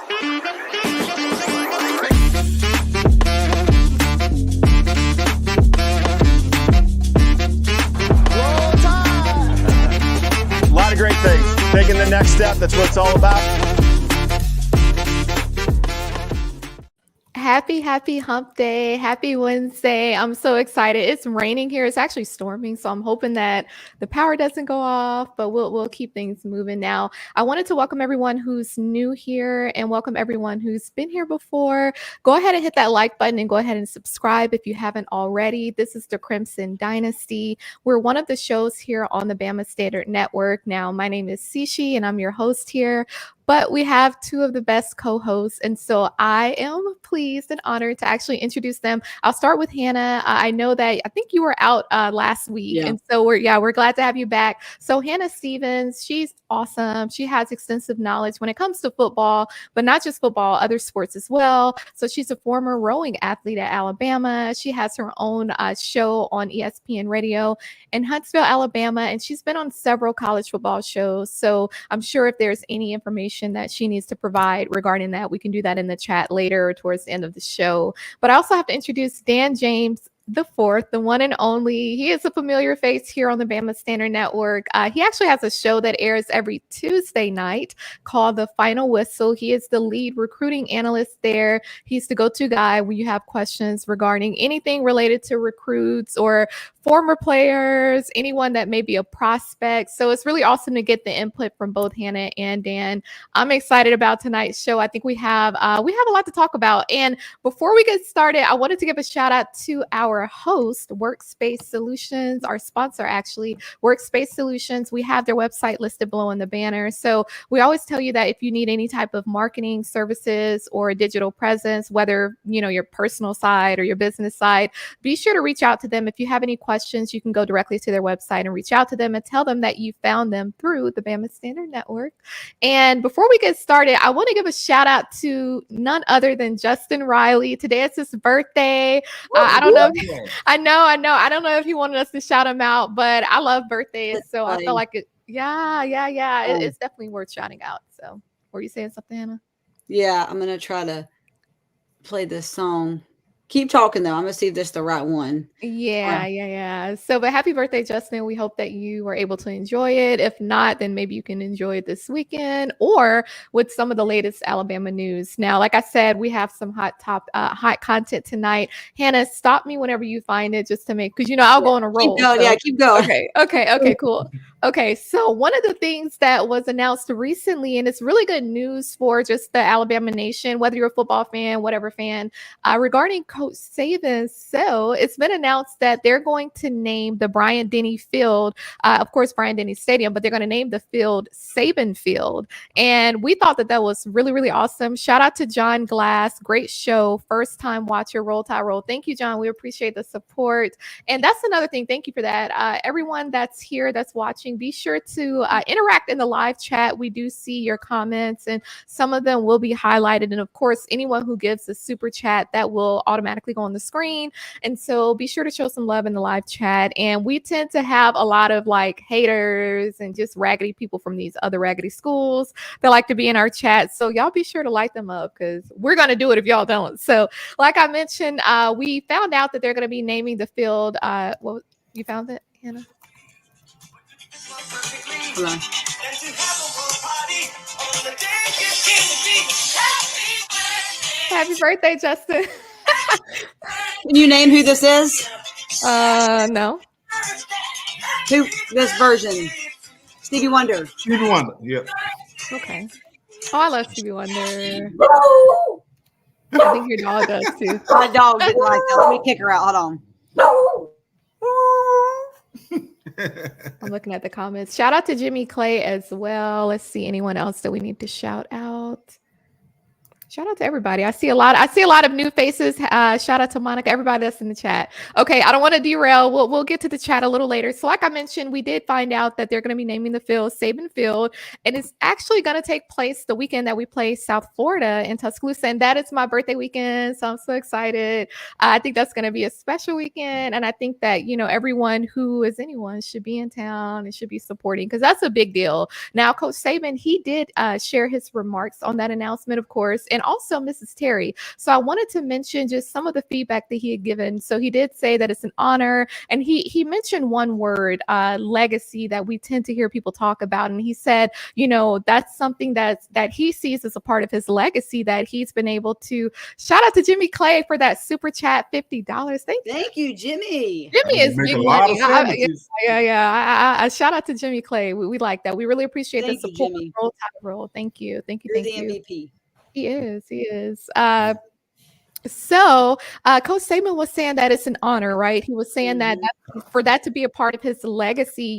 A lot of great things. Taking the next step, that's what it's all about. Happy hump day. Happy Wednesday. I'm so excited. It's raining here. It's actually storming. So I'm hoping that the power doesn't go off, but we'll keep things moving now. I wanted to welcome everyone who's new here and welcome everyone who's been here before. Go ahead and hit that like button and go ahead and subscribe if you haven't already. This is the Crimson Dynasty. We're one of the shows here on the Bama Standard Network. Now, my name is Sishi and I'm your host here. But we have two of the best co-hosts, and so I am pleased and honored to actually introduce them. I'll start with Hannah. I know that I think you were out last week, and so we're glad to have you back. So Hannah Stevens, she's awesome. She has extensive knowledge when it comes to football, but not just football, other sports as well. So she's a former rowing athlete at Alabama. She has her own show on ESPN Radio in Huntsville, Alabama, and she's been on several college football shows. So I'm sure if there's any information that she needs to provide regarding that, we can do that in the chat later or towards the end of the show. But I also have to introduce Dan James the fourth, the one and only. He is a familiar face here on the Bama Standard Network. He actually has a show that airs every Tuesday night called The Final Whistle. He is the lead recruiting analyst there. He's the go-to guy when you have questions regarding anything related to recruits or former players, anyone that may be a prospect. So it's really awesome to get the input from both Hannah and Dan. I'm excited about tonight's show. I think we have a lot to talk about. And before we get started, I wanted to give a shout out to our host, Workspace Solutions, our sponsor, actually, Workspace Solutions. We have their website listed below in the banner. So we always tell you that if you need any type of marketing services or a digital presence, whether your personal side or your business side, be sure to reach out to them. If you have any questions, you can go directly to their website and reach out to them and tell them that you found them through the Bama Standard Network. And before we get started, I want to give a shout out to none other than Justin Riley. Today is his birthday. I don't know. I know. I don't know if he wanted us to shout him out, but I love birthdays, so I felt like it. Yeah. It's definitely worth shouting out. So, were you saying something, Hannah? Yeah, I'm gonna try to play this song. Keep talking though. I'm gonna see if this is the right one. Yeah. So, but happy birthday, Justin. We hope that you were able to enjoy it. If not, then maybe you can enjoy it this weekend or with some of the latest Alabama news. Now, like I said, we have some hot content tonight. Hannah, stop me whenever you find it, just to make, because I'll go on a roll. Keep going. So. Yeah, keep going. Okay, cool. Okay, so one of the things that was announced recently, and it's really good news for just the Alabama nation, whether you're a football fan, whatever fan, regarding Coach Saban. So it's been announced that they're going to name the Bryant-Denny Field, of course, Bryant-Denny Stadium, but they're going to name the field Sabin Field. And we thought that was really, really awesome. Shout out to John Glass. Great show. First time watcher, Roll Tide Roll. Thank you, John. We appreciate the support. And that's another thing. Thank you for that. Everyone that's here, that's watching, be sure to interact in the live chat. We do see your comments and some of them will be highlighted. And of course, anyone who gives a super chat, that will automatically go on the screen. And so be sure to show some love in the live chat. And we tend to have a lot of haters and just raggedy people from these other raggedy schools that like to be in our chat. So y'all be sure to light them up because we're going to do it if y'all don't. So like I mentioned, we found out that they're going to be naming the field. You found it, Hannah? Hold on. Happy birthday, Justin. Can you name who this is? No. Who this version? Stevie Wonder. Stevie Wonder, yeah. Okay. Oh, I love Stevie Wonder. I think your dog does too. My dog didn't like that. Let me kick her out. Hold on. I'm looking at the comments. Shout out to Jimmy Clay as well. Let's see anyone else that we need to shout out. Shout out to everybody. I see a lot of new faces. Shout out to Monica, everybody that's in the chat. Okay, I don't want to derail. We'll get to the chat a little later. So like I mentioned, we did find out that they're going to be naming the field Sabin Field, and it's actually going to take place the weekend that we play South Florida in Tuscaloosa, and that is my birthday weekend. So I'm so excited. I think that's going to be a special weekend, and I think that everyone who is anyone should be in town and should be supporting, because that's a big deal. Now, Coach Saban, he did share his remarks on that announcement, of course, and also Mrs. Terry. So I wanted to mention just some of the feedback that he had given. So he did say that it's an honor, and he mentioned one word, legacy, that we tend to hear people talk about, and he said, that's something that he sees as a part of his legacy, that he's been able to. Shout out to Jimmy Clay for that super chat, $50. Thank you, Jimmy. Jimmy is big money. Yeah. Shout out to Jimmy Clay. We like that. We really appreciate the support. Roll Tide Roll. Thank you. You're the MVP. He is. So Coach Saban was saying that it's an honor, right? He was saying that for that to be a part of his legacy,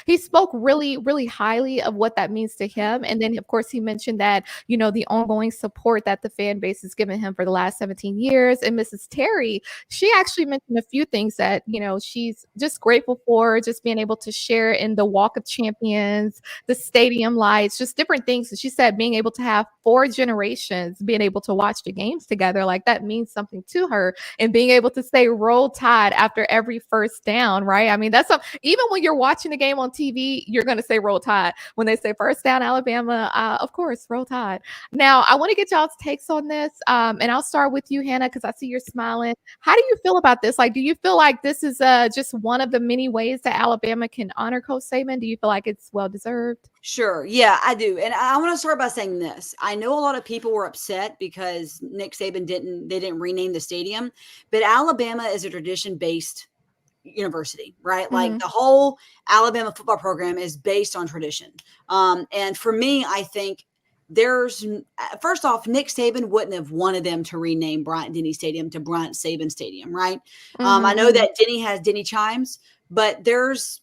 he spoke really, really highly of what that means to him. And then, of course, he mentioned that, the ongoing support that the fan base has given him for the last 17 years. And Mrs. Terry, she actually mentioned a few things that, she's just grateful for, just being able to share in the Walk of Champions, the stadium lights, just different things. And she said being able to have 4 generations being able to watch the games together, like that means something to her, and being able to say Roll Tide after every first down, right? I mean, that's even when you're watching the game on TV, you're going to say Roll Tide. When they say first down Alabama, of course, Roll Tide. Now, I want to get y'all's takes on this, and I'll start with you, Hannah, because I see you're smiling. How do you feel about this? Like, do you feel like this is just one of the many ways that Alabama can honor Coach Saban? Do you feel like it's well-deserved? Sure. Yeah, I do. And I want to start by saying this. I know a lot of people were upset because Nick Saban didn't rename the stadium, but Alabama is a tradition-based university, right? Mm-hmm. Like the whole Alabama football program is based on tradition. And for me, I think first off, Nick Saban wouldn't have wanted them to rename Bryant-Denny Stadium to Bryant-Saban Stadium, right? Mm-hmm. I know that Denny has Denny chimes, but there's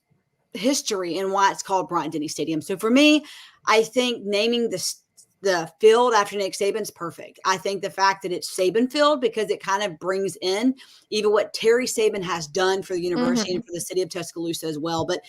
history and why it's called Bryant-Denny Stadium. So for me, I think naming the field after Nick Saban's perfect. I think the fact that it's Sabin Field, because it kind of brings in even what Terry Saban has done for the university and for the city of Tuscaloosa as well. But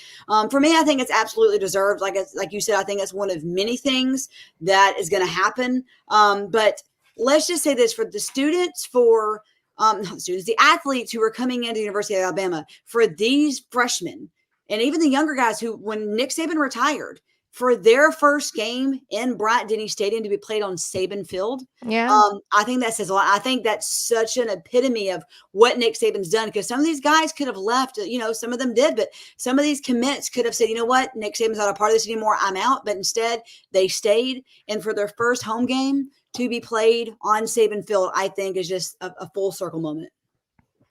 for me, I think it's absolutely deserved. Like you said, I think it's one of many things that is going to happen. But let's just say this for the students, the athletes who are coming into the University of Alabama, for these freshmen, and even the younger guys who, when Nick Saban retired, for their first game in Bryant-Denny Stadium to be played on Sabin Field, I think that says a lot. I think that's such an epitome of what Nick Saban's done, because some of these guys could have left, some of them did, but some of these commits could have said, you know what, Nick Saban's not a part of this anymore, I'm out. But instead, they stayed, and for their first home game to be played on Sabin Field, I think is just a full circle moment.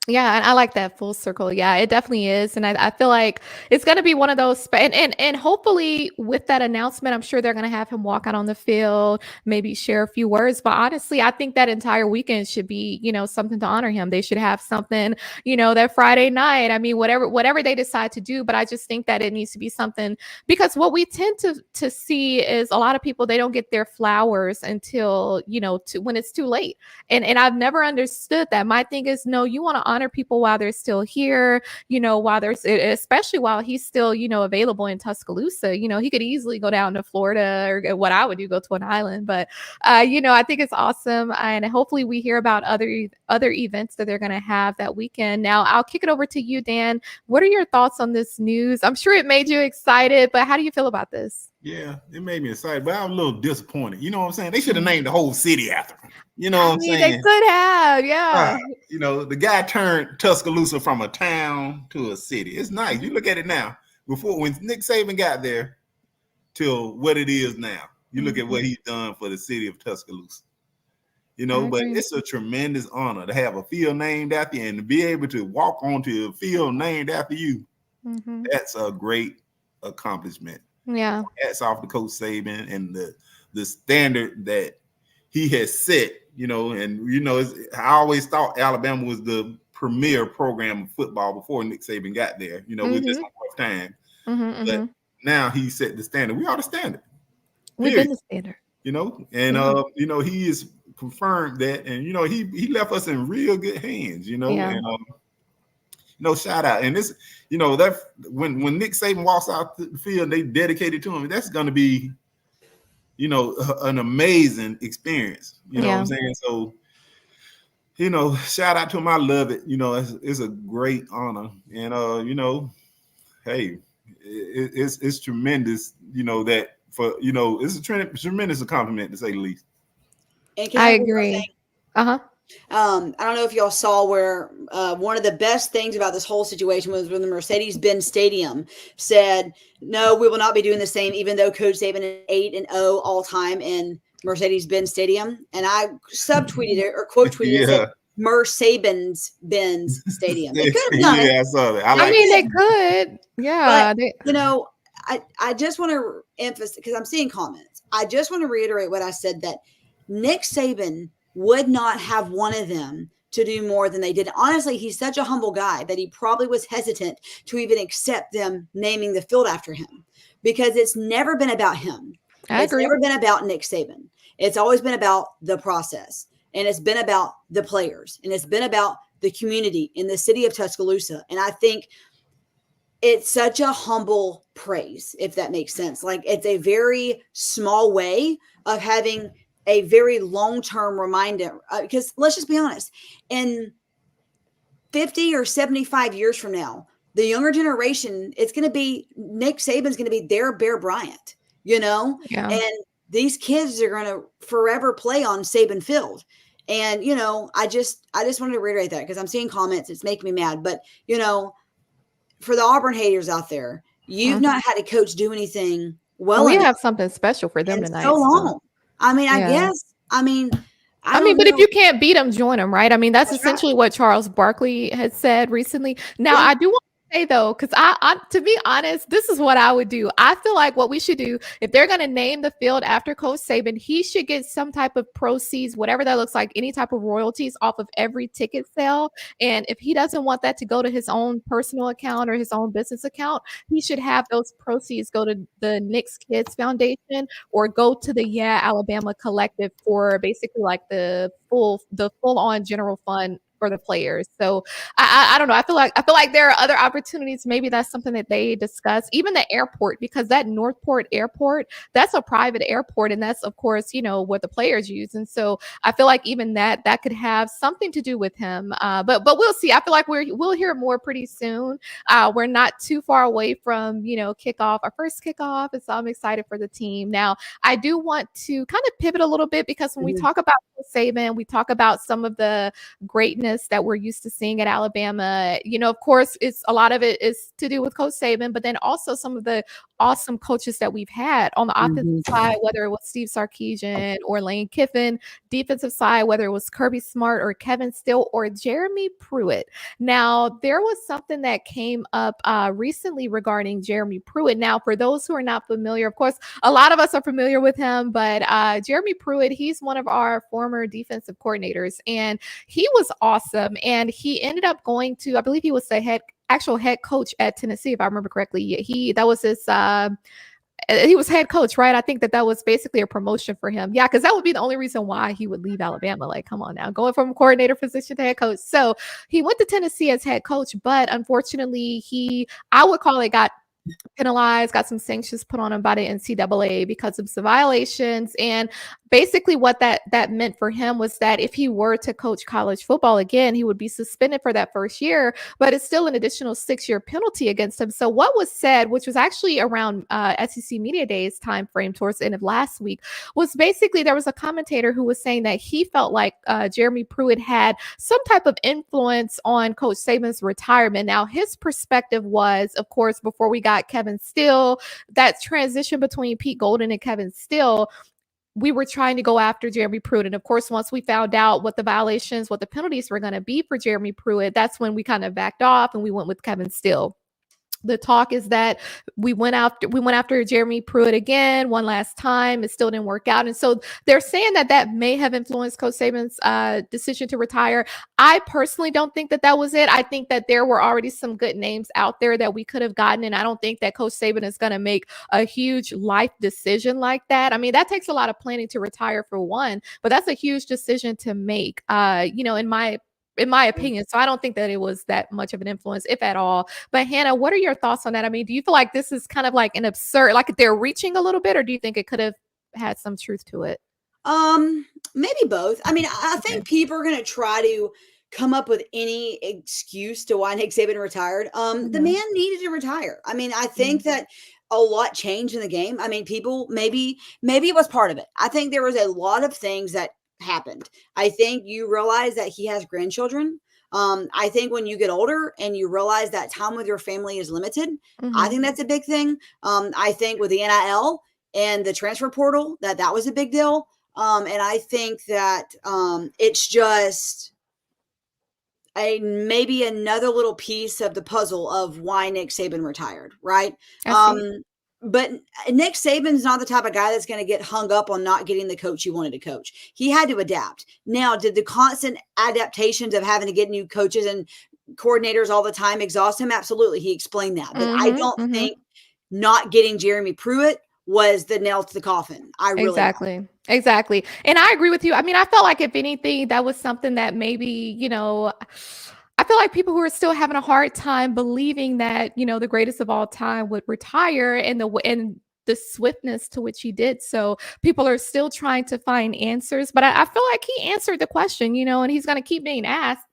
Yeah, and I like that full circle. Yeah, it definitely is. And I feel like it's going to be one of those, and hopefully with that announcement, I'm sure they're going to have him walk out on the field, maybe share a few words. But honestly, I think that entire weekend should be, something to honor him. They should have something, that Friday night. I mean, whatever they decide to do. But I just think that it needs to be something, because what we tend to see is a lot of people, they don't get their flowers until, when it's too late. And I've never understood that. My thing is, no, you want to honor people while they're still here, especially while he's still, available in Tuscaloosa. He could easily go down to Florida, or what I would do, go to an island. But, I think it's awesome. And hopefully we hear about other events that they're going to have that weekend. Now, I'll kick it over to you, Dan. What are your thoughts on this news? I'm sure it made you excited, but how do you feel about this? Yeah, it made me excited, but I'm a little disappointed. You know what I'm saying? They should have named the whole city after him. You know what I'm saying? They could have, yeah. The guy turned Tuscaloosa from a town to a city. It's nice. You look at it now. Before, when Nick Saban got there, till what it is now. You look at what he's done for the city of Tuscaloosa. But it's a tremendous honor to have a field named after you and to be able to walk onto a field named after you. Mm-hmm. That's a great accomplishment. Yeah. Hats off to Coach Saban and the standard that he has set, I always thought Alabama was the premier program of football before Nick Saban got there, with just a rough time. But now he set the standard. We are the standard. We've been the standard. He is confirmed that, and he left us in real good hands. Yeah. And shout out. And this, that when Nick Saban walks out the field, they dedicated to him. That's going to be, an amazing experience. You know what I'm saying? So, shout out to him. I love it. It's a great honor, and hey, it's tremendous. That for it's a tremendous compliment to say the least. And I agree. I don't know if y'all saw where one of the best things about this whole situation was when the Mercedes-Benz Stadium said, no, we will not be doing the same, even though Coach Saban is 8-0 all time in Mercedes-Benz Stadium. And I subtweeted it or quote tweeted it. Mercedes-Benz Stadium. They could have done it. I saw that. I mean, they could. Yeah. But, I just want to emphasize, because I'm seeing comments. I just want to reiterate what I said, that Nick Saban would not have wanted them to do more than they did. Honestly, he's such a humble guy that he probably was hesitant to even accept them naming the field after him, because it's never been about him. It's never been about Nick Saban. It's always been about the process, and it's been about the players, and it's been about the community in the city of Tuscaloosa. And I think it's such a humble praise, if that makes sense. Like, it's a very small way of having a very long-term reminder, because let's just be honest, in 50 or 75 years from now, the younger generation, it's going to be Nick Saban's going to be their Bear Bryant, and these kids are going to forever play on Sabin Field. And, I just wanted to reiterate that, because I'm seeing comments. It's making me mad. But, for the Auburn haters out there, you've not had a coach do anything well. We have something special for them tonight. So long. I mean, I guess. I mean, but if you can't beat them, join them, right? I mean, that's essentially what Charles Barkley has said recently. Now, I do want to say, though, because I, to be honest, this is what I would do. I feel like what we should do, if they're going to name the field after Coach Saban, he should get some type of proceeds, whatever that looks like, any type of royalties off of every ticket sale. And if he doesn't want that to go to his own personal account or his own business account, he should have those proceeds go to the Knicks Kids Foundation or go to the Alabama Collective for basically like the full on general fund for the players. So I don't know. I feel like there are other opportunities. Maybe that's something that they discuss. Even the airport, because that Northport Airport, that's a private airport, and that's of course what the players use. And so I feel like even that could have something to do with him. But we'll see. I feel like we'll hear more pretty soon. We're not too far away from kickoff, our first kickoff, and so I'm excited for the team. Now I do want to kind of pivot a little bit, because when we talk about Saban, we talk about some of the greatness that we're used to seeing at Alabama. Of course, a lot of it is to do with Coach Saban, but then also some of the awesome coaches that we've had on the offensive side, whether it was Steve Sarkisian or Lane Kiffin, defensive side, whether it was Kirby Smart or Kevin Steele or Jeremy Pruitt. Now, there was something that came up recently regarding Jeremy Pruitt. Now, for those who are not familiar, of course, a lot of us are familiar with him, but Jeremy Pruitt, he's one of our former defensive coordinators, and he was awesome. And he ended up going to, I believe he was the actual head coach at Tennessee, if I remember correctly. That was his he was head coach, right? I think that was basically a promotion for him. Yeah, because that would be the only reason why he would leave Alabama. Like, come on now, going from coordinator position to head coach. So he went to Tennessee as head coach, but unfortunately, I would call it, got penalized, got some sanctions put on him by the NCAA because of some violations. And basically what that meant for him was that if he were to coach college football again, he would be suspended for that first year, but it's still an additional 6-year penalty against him. So what was said, which was actually around SEC Media Days time frame towards the end of last week, was basically there was a commentator who was saying that he felt like Jeremy Pruitt had some type of influence on Coach Saban's retirement. Now, his perspective was, of course, before we got Kevin Steele, that transition between Pete Golden and Kevin Steele, we were trying to go after Jeremy Pruitt. And of course, once we found out what the violations, what the penalties were going to be for Jeremy Pruitt, that's when we kind of backed off and we went with Kevin Steele. The talk is that we went after Jeremy Pruitt again one last time. It still didn't work out. And so they're saying that may have influenced Coach Saban's decision to retire. I personally don't think that was it. I think that there were already some good names out there that we could have gotten. And I don't think that Coach Saban is going to make a huge life decision like that. I mean, that takes a lot of planning to retire for one, but that's a huge decision to make, in my opinion. So I don't think that it was that much of an influence, if at all. But Hannah, what are your thoughts on that? I mean, do you feel like this is kind of like an absurd, like they're reaching a little bit, or do you think it could have had some truth to it? Maybe both. I mean, I think people are going to try to come up with any excuse to why Nick Saban retired. The man needed to retire. I mean, I think that a lot changed in the game. I mean, people maybe it was part of it. I think there was a lot of things that happened. I think you realize that he has grandchildren. I think when you get older and you realize that time with your family is limited, I think that's a big thing. I think with the NIL and the transfer portal, that was a big deal. And I think that it's just maybe another little piece of the puzzle of why Nick Saban retired, right? But Nick Saban's not the type of guy that's going to get hung up on not getting the coach he wanted to coach. He had to adapt. Now, did the constant adaptations of having to get new coaches and coordinators all the time exhaust him? Absolutely. He explained that. But I don't think not getting Jeremy Pruitt was the nail to the coffin. Exactly. And I agree with you. I mean, I felt like if anything, that was something that maybe, I feel like people who are still having a hard time believing that, the greatest of all time would retire, and the swiftness to which he did. So people are still trying to find answers, but I feel like he answered the question, and he's going to keep being asked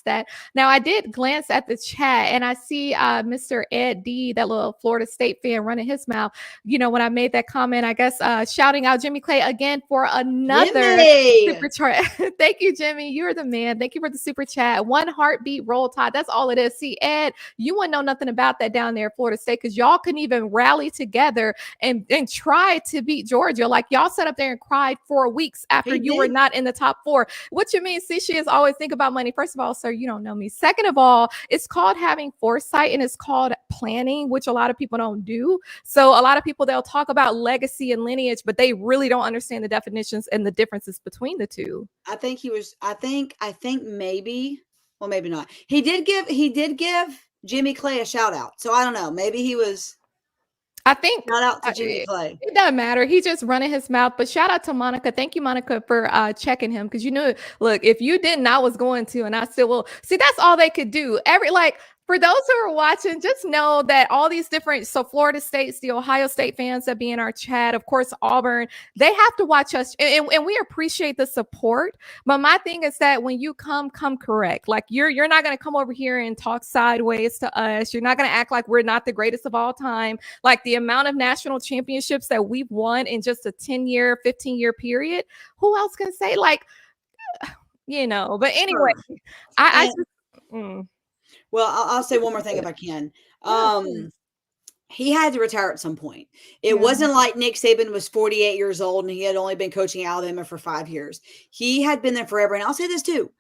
that. Now, I did glance at the chat and I see Mr. Ed D, that little Florida State fan, running his mouth, when I made that comment, I guess, shouting out Jimmy Clay again for another super chat. Thank you, Jimmy. You're the man. Thank you for the super chat. One heartbeat, Roll Tide. That's all it is. See, Ed, you wouldn't know nothing about that down there at Florida State, because y'all couldn't even rally together and try to beat Georgia. Like, y'all sat up there and cried for weeks after you were not in the top 4. What you mean? See, she is always think about money. First of all, sir, you don't know me. Second of all, it's called having foresight, and it's called planning, which a lot of people don't do. So a lot of people, they'll talk about legacy and lineage, but they really don't understand the definitions and the differences between the two. I think maybe, well, maybe not. He did give Jimmy Clay a shout out. So I don't know. Maybe he was. I think shout out to Jimmy Clay. It doesn't matter. He's just running his mouth. But shout out to Monica. Thank you, Monica, for checking him. Because look, if you didn't, I was going to, and I still will. See, that's all they could do. For those who are watching, just know that all these different, so Florida State's, the Ohio State fans that be in our chat, of course, Auburn, they have to watch us, and we appreciate the support. But my thing is that when you come correct. Like, you're not going to come over here and talk sideways to us. You're not going to act like we're not the greatest of all time. Like, the amount of national championships that we've won in just a 10-year, 15-year period, who else can say, but anyway, Well, I'll say one more thing if I can. He had to retire at some point. It wasn't like Nick Saban was 48 years old and he had only been coaching Alabama for 5 years. He had been there forever. And I'll say this too.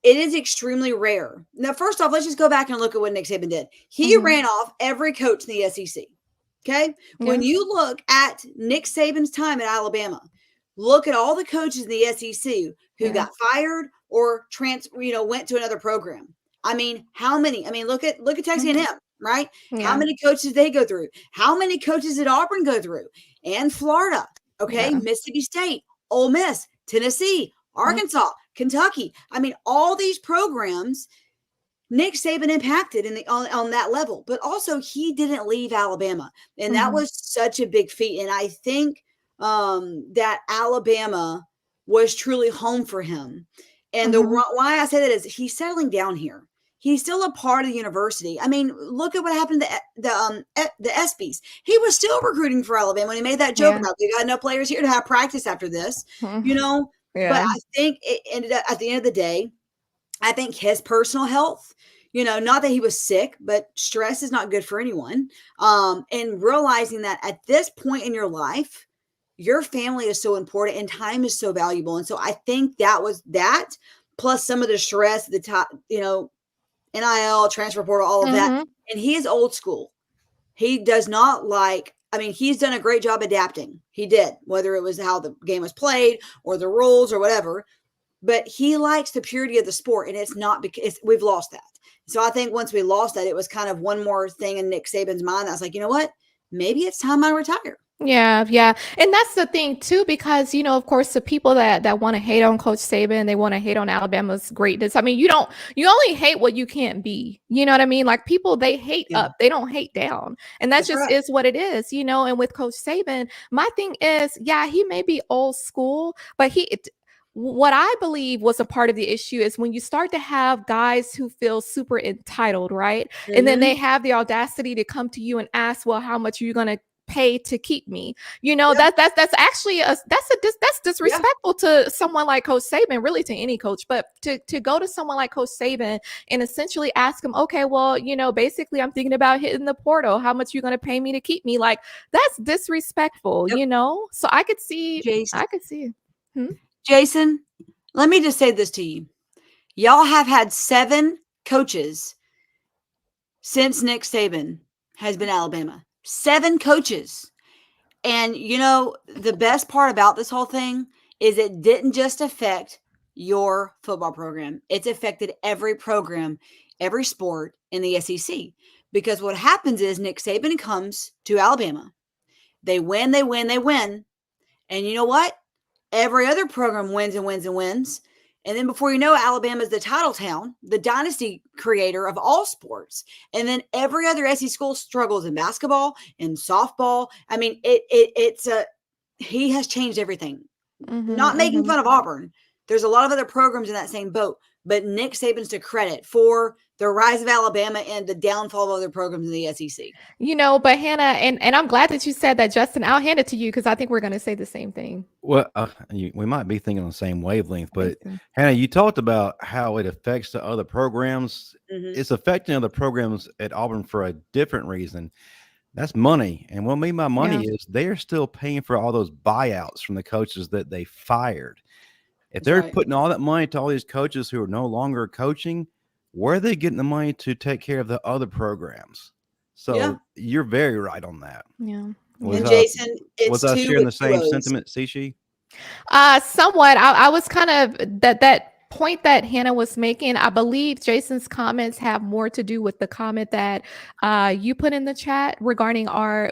It is extremely rare. Now, first off, let's just go back and look at what Nick Saban did. He ran off every coach in the SEC. Okay. When you look at Nick Saban's time at Alabama, look at all the coaches in the SEC who got fired or went to another program. I mean, how many? I mean, look at Texas A&M, right? Yeah. How many coaches did they go through? How many coaches did Auburn go through? And Florida, okay, Mississippi State, Ole Miss, Tennessee, Arkansas, Kentucky. I mean, all these programs, Nick Saban impacted on that level, but also he didn't leave Alabama, and that was such a big feat. And I think that Alabama was truly home for him. And why I say that is he's settling down here. He's still a part of the university. I mean, look at what happened to the ESPYs. He was still recruiting for Alabama when he made that joke about, we got enough players here to have practice after this, But I think it ended up, at the end of the day, I think his personal health, not that he was sick, but stress is not good for anyone. And realizing that at this point in your life, your family is so important and time is so valuable. And so I think that was that, plus some of the stress, the top, NIL, transfer portal, all of that. And he is old school. He does not like, I mean, he's done a great job adapting. He did, whether it was how the game was played or the rules or whatever. But he likes the purity of the sport, and it's not because we've lost that. So I think once we lost that, it was kind of one more thing in Nick Saban's mind. I was like, you know what? Maybe it's time I retire. Yeah, yeah. And that's the thing too, because of course, the people that want to hate on Coach Saban, they want to hate on Alabama's greatness. I mean, you only hate what you can't be. You know what I mean? Like people, they hate Yeah. up, they don't hate down. And that That's just right. is what it is, and with Coach Saban, my thing is, yeah, he may be old school, but what I believe was a part of the issue is when you start to have guys who feel super entitled, right? And then Mhm. they have the audacity to come to you and ask, well, how much are you going to pay to keep me? Yep. That's actually that's disrespectful to someone like Coach Saban, really to any coach, but to go to someone like Coach Saban and essentially ask him, okay, well, basically I'm thinking about hitting the portal. How much are you going to pay me to keep me? Like that's disrespectful, Yep. So I could see Jason, Hmm? Jason, let me just say this to you. Y'all have had 7 coaches since Nick Saban has been Alabama. 7 coaches. And the best part about this whole thing is it didn't just affect your football program. It's affected every program, every sport in the SEC. Because what happens is Nick Saban comes to Alabama. They win, they win, they win. And you know what? Every other program wins and wins and wins. And then before you know it, Alabama's the title town, the dynasty creator of all sports. And then every other SEC school struggles in basketball and softball. I mean, he has changed everything. Not making fun of Auburn. There's a lot of other programs in that same boat, but Nick Saban's to credit for the rise of Alabama and the downfall of other programs in the SEC. But Hannah, and I'm glad that you said that, Justin. I'll hand it to you because I think we're going to say the same thing. Well, we might be thinking on the same wavelength, but Hannah, you talked about how it affects the other programs. Mm-hmm. It's affecting other programs at Auburn for a different reason. That's money. And what I mean by money is they're still paying for all those buyouts from the coaches that they fired. If they're putting all that money to all these coaches who are no longer coaching, where are they getting the money to take care of the other programs? So you're very right on that. Yeah. And Jason, it's was I sharing the same sentiment, Sishi? Somewhat. I was kind of that point that Hannah was making. I believe Jason's comments have more to do with the comment that you put in the chat regarding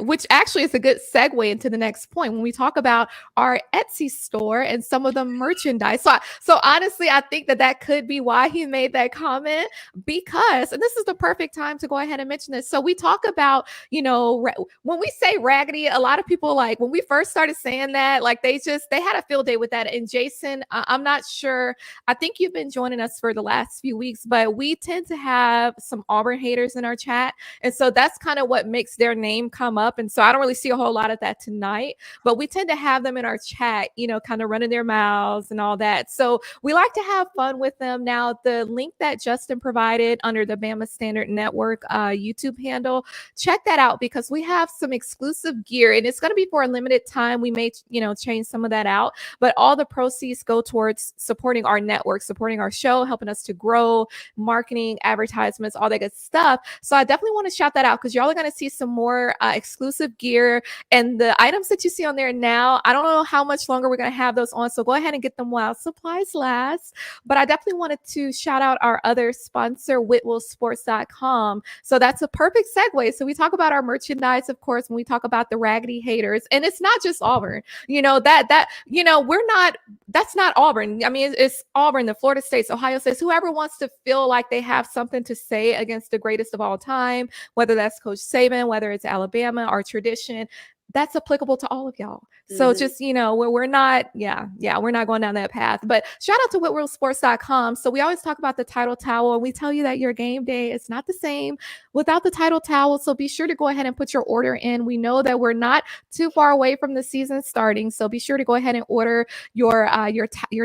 which actually is a good segue into the next point when we talk about our Etsy store and some of the merchandise. So honestly, I think that could be why he made that comment, because, and this is the perfect time to go ahead and mention this. So we talk about, when we say raggedy, a lot of people, like when we first started saying that, like they had a field day with that. And Jason, I'm not sure, I think you've been joining us for the last few weeks, but we tend to have some Auburn haters in our chat. And so that's kind of what makes their name come up. And so I don't really see a whole lot of that tonight, but we tend to have them in our chat, kind of running their mouths and all that. So we like to have fun with them. Now, the link that Justin provided under the Bama Standard Network YouTube handle, check that out because we have some exclusive gear and it's going to be for a limited time. We may, change some of that out, but all the proceeds go towards supporting our network, supporting our show, helping us to grow, marketing, advertisements, all that good stuff. So I definitely want to shout that out because y'all are going to see some more exclusive gear, and the items that you see on there now, I don't know how much longer we're going to have those on. So go ahead and get them while supplies last. But I definitely wanted to shout out our other sponsor, whitwellsports.com. So that's a perfect segue. So we talk about our merchandise, of course, when we talk about the raggedy haters, and it's not just Auburn, that's not Auburn. I mean, it's Auburn, the Florida States, Ohio States, whoever wants to feel like they have something to say against the greatest of all time, whether that's Coach Saban, whether it's Alabama, our tradition, that's applicable to all of y'all. So just, we're not going down that path. But shout out to whitwellsports.com. So we always talk about the title towel, and we tell you that your game day is not the same without the title towel. So be sure to go ahead and put your order in. We know that we're not too far away from the season starting. So be sure to go ahead and order your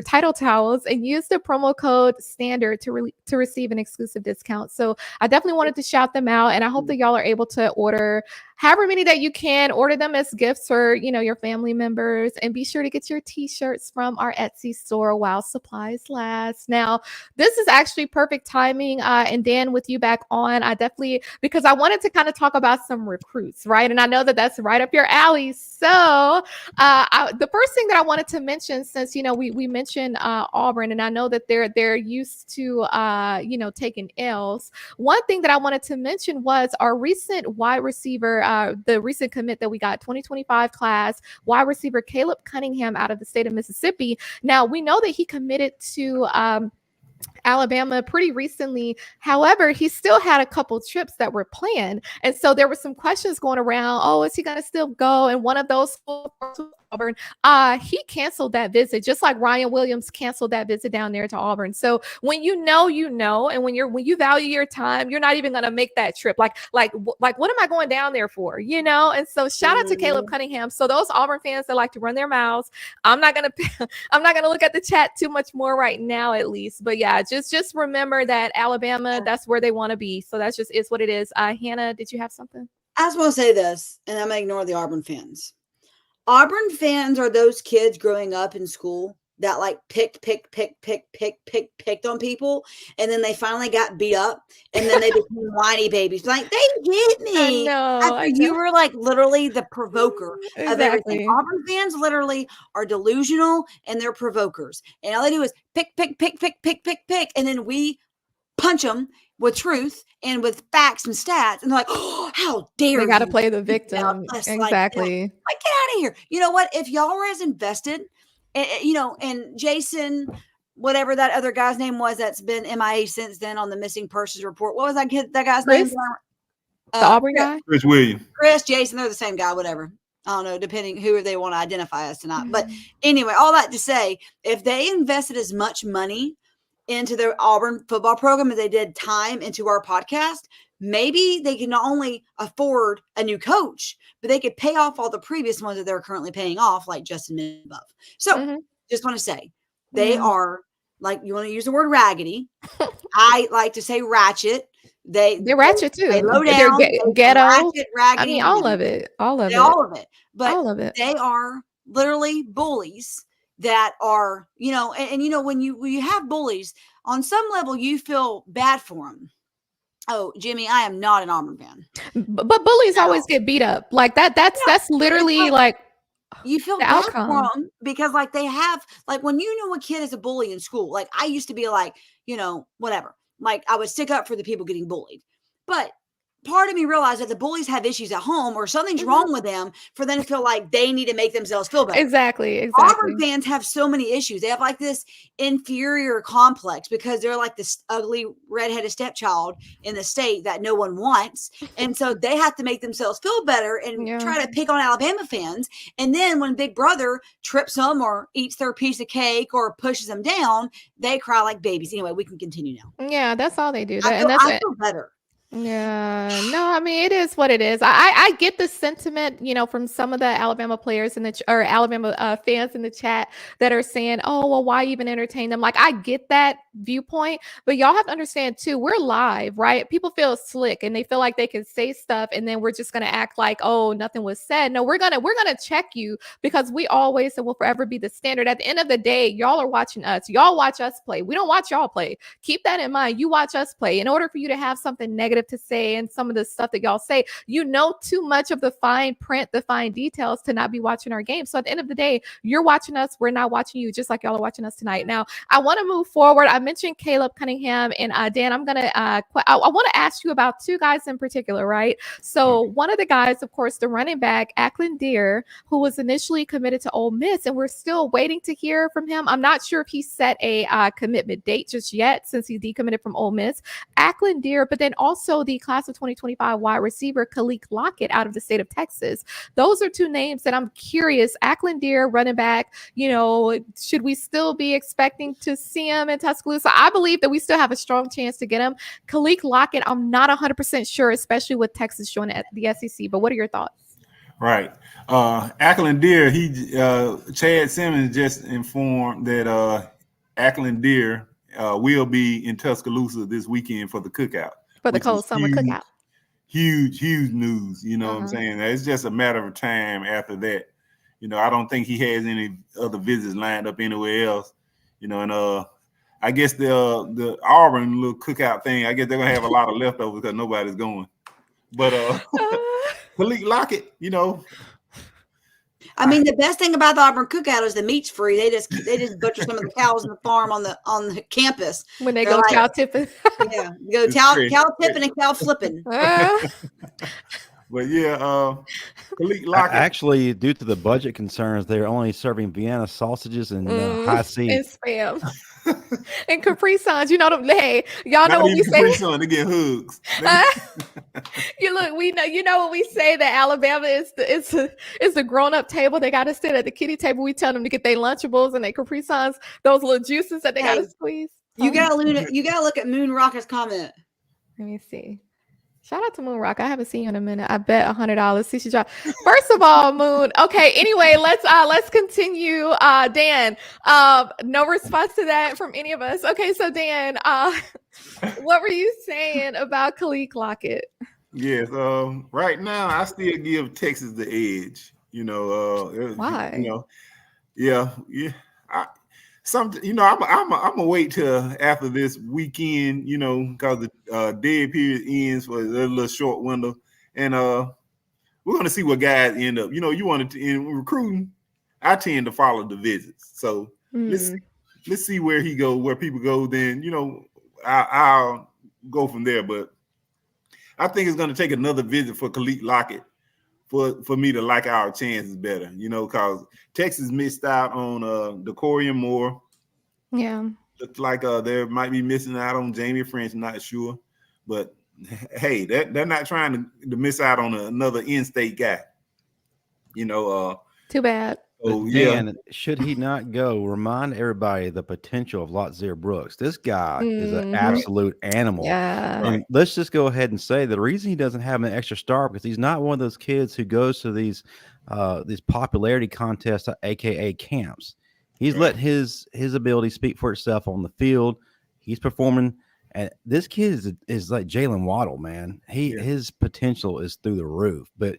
title towels and use the promo code STANDARD to receive an exclusive discount. So I definitely wanted to shout them out, and I hope that y'all are able to order however many that you can, order them as gifts for, your family members, and be sure to get your t-shirts from our Etsy store while supplies last. Now, this is actually perfect timing. And Dan, with you back on, I definitely because I wanted to kind of talk about some recruits, right? And I know that that's right up your alley. So the first thing that I wanted to mention, since, you know, we mentioned Auburn, and I know that they're used to, you know, taking L's. One thing that I wanted to mention was our recent wide receiver, the recent commit that we got, 2025 class, wide receiver Caleb Cunningham out of the state of Mississippi. Now, we know that he committed to Alabama pretty recently. However, he still had a couple trips that were planned. And so there were some questions going around. Oh, is he going to still go? And one of those Auburn, he canceled that visit, just like Ryan Williams canceled that visit down there to Auburn. So when you know, and when you value your time, you're not even going to make that trip. Like, what am I going down there for? You know? And so shout out to Caleb Cunningham. So those Auburn fans that like to run their mouths, I'm not going to look at the chat too much more right now, at least. But yeah, just remember that Alabama, that's where they want to be. So that's just is what it is. Hannah, did you have something? I just want to say this, and I'm going to ignore the Auburn fans. Auburn fans are those kids growing up in school that like picked on people, and then they finally got beat up, and then they became whiny babies. Like, they get me. I know. You were like literally the provoker of everything. Auburn fans literally are delusional, and they're provokers, and all they do is pick, and then we punch them with truth and with facts and stats, and they're like, oh, how dare they you? Got to play the victim. Exactly. Like, get out of here. You know what? If y'all were as invested, you know, and Jason, whatever that other guy's name was that's been MIA since then on the missing persons report. What was that guy's name? The Auburn guy? Chris Williams. Chris, Jason, they're the same guy, whatever. I don't know, depending who they want to identify as tonight. But anyway, all that to say, if they invested as much money into their Auburn football program as they did time into our podcast, maybe they can not only afford a new coach, but they could pay off all the previous ones that they're currently paying off, like Justin and above. So just want to say, they are, like, you want to use the word raggedy. I like to say ratchet. They're ratchet too. They low down, they're ghetto. ratchet, raggedy. I mean, all of it. But all of it. They are literally bullies that are, you know, and you know, when you have bullies, on some level, you feel bad for them. Oh, Jimmy, I am not an Auburn fan. But bullies always get beat up. Like that. That's literally like you feel the bad outcome. for them, because like they have, like, when you know a kid is a bully in school, like I used to be like, you know, whatever. Like I would stick up for the people getting bullied. But part of me realized that the bullies have issues at home, or something's wrong with them, for them to feel like they need to make themselves feel better. Exactly. Auburn fans have so many issues. They have like this inferior complex because they're like this ugly redheaded stepchild in the state that no one wants. And so they have to make themselves feel better and try to pick on Alabama fans. And then when Big Brother trips them or eats their piece of cake or pushes them down, they cry like babies. Anyway, we can continue now. Yeah, that's all they do. I feel better. Yeah, no, I mean, it is what it is. I get the sentiment, you know, from some of the Alabama players in the or Alabama fans in the chat that are saying, oh, well, why even entertain them? Like, I get that viewpoint, but y'all have to understand too, we're live, right? People feel slick and they feel like they can say stuff, and then we're just going to act like, oh, nothing was said. No, we're going to check you, because we always and will forever be the standard. At the end of the day, y'all are watching us. Y'all watch us play. We don't watch y'all play. Keep that in mind. You watch us play. In order for you to have something negative to say, and some of the stuff that y'all say, you know too much of the fine print, the fine details, to not be watching our game. So at the end of the day, you're watching us, we're not watching you, just like y'all are watching us tonight. Now, I want to move forward. I mentioned Caleb Cunningham, and Dan, I'm gonna I want to ask you about two guys in particular, right? So one of the guys, of course, the running back Ackland Deer, who was initially committed to Ole Miss, and we're still waiting to hear from him. I'm not sure if he set a commitment date just yet, since he decommitted from Ole Miss. Ackland Deer, but then also the class of 2025 wide receiver Kalik Lockett out of the state of Texas. Those are two names that I'm curious. Ackland Deer, running back, you know, should we still be expecting to see him in Tuscaloosa? I believe that we still have a strong chance to get him. Kalik Lockett, I'm not 100% sure, especially with Texas joining the SEC. But what are your thoughts? Right. Ackland Deer, Chad Simmons just informed that Ackland Deer will be in Tuscaloosa this weekend for the Cookout. For the cold summer cookout. Huge news. You know what I'm saying? It's just a matter of time after that. You know, I don't think he has any other visits lined up anywhere else. You know, and I guess the Auburn little cookout thing, I guess they're gonna have a lot of leftovers because nobody's going. But Khalid Lockett, you know. I mean, the best thing about the Auburn Cookout is the meat's free. They just butcher some of the cows on the farm on the campus when they go cow tipping. Yeah, go cow tipping and cow flipping. But yeah, Khalid Lockett. Actually, due to the budget concerns, they're only serving Vienna sausages and high C and spam and Capri Suns. You know them. Hey, y'all know what we say. Capri Sun, they get hugs. You know what we say that Alabama is the grown up table. They got to sit at the kiddie table. We tell them to get their Lunchables and their Capri Suns, those little juices that they got to squeeze. You gotta look at Moon Rocket's comment. Let me see. Shout out to Moon Rock. I haven't seen you in a minute. I bet $100. See, she dropped. First of all, Moon. Okay. Anyway, let's continue. Dan, no response to that from any of us. Okay. So Dan, what were you saying about Khalid Lockett? Yes. Right now, I still give Texas the edge. You know. Why? You know. Yeah. I'm gonna wait till after this weekend, you know, because the dead period ends for a little short window, and we're gonna see what guys end up. You know, you wanted to in recruiting. I tend to follow the visits, so let's see where he go, where people go. Then you know, I'll go from there. But I think it's gonna take another visit for Khalid Lockett for me to like our chances better, you know, because Texas missed out on Decorian Moore. Yeah. Looks like they might be missing out on Jamie French, not sure. But hey, they're not trying to miss out on another in-state guy. You know. Too bad. So, Dan, should he not go? Remind everybody the potential of Lotzir Brooks. This guy is an absolute animal. Yeah. And let's just go ahead and say the reason he doesn't have an extra star because he's not one of those kids who goes to these popularity contests, aka camps. He's let his ability speak for itself on the field. He's performing, and this kid is like Jalen Waddle, man. His potential is through the roof. But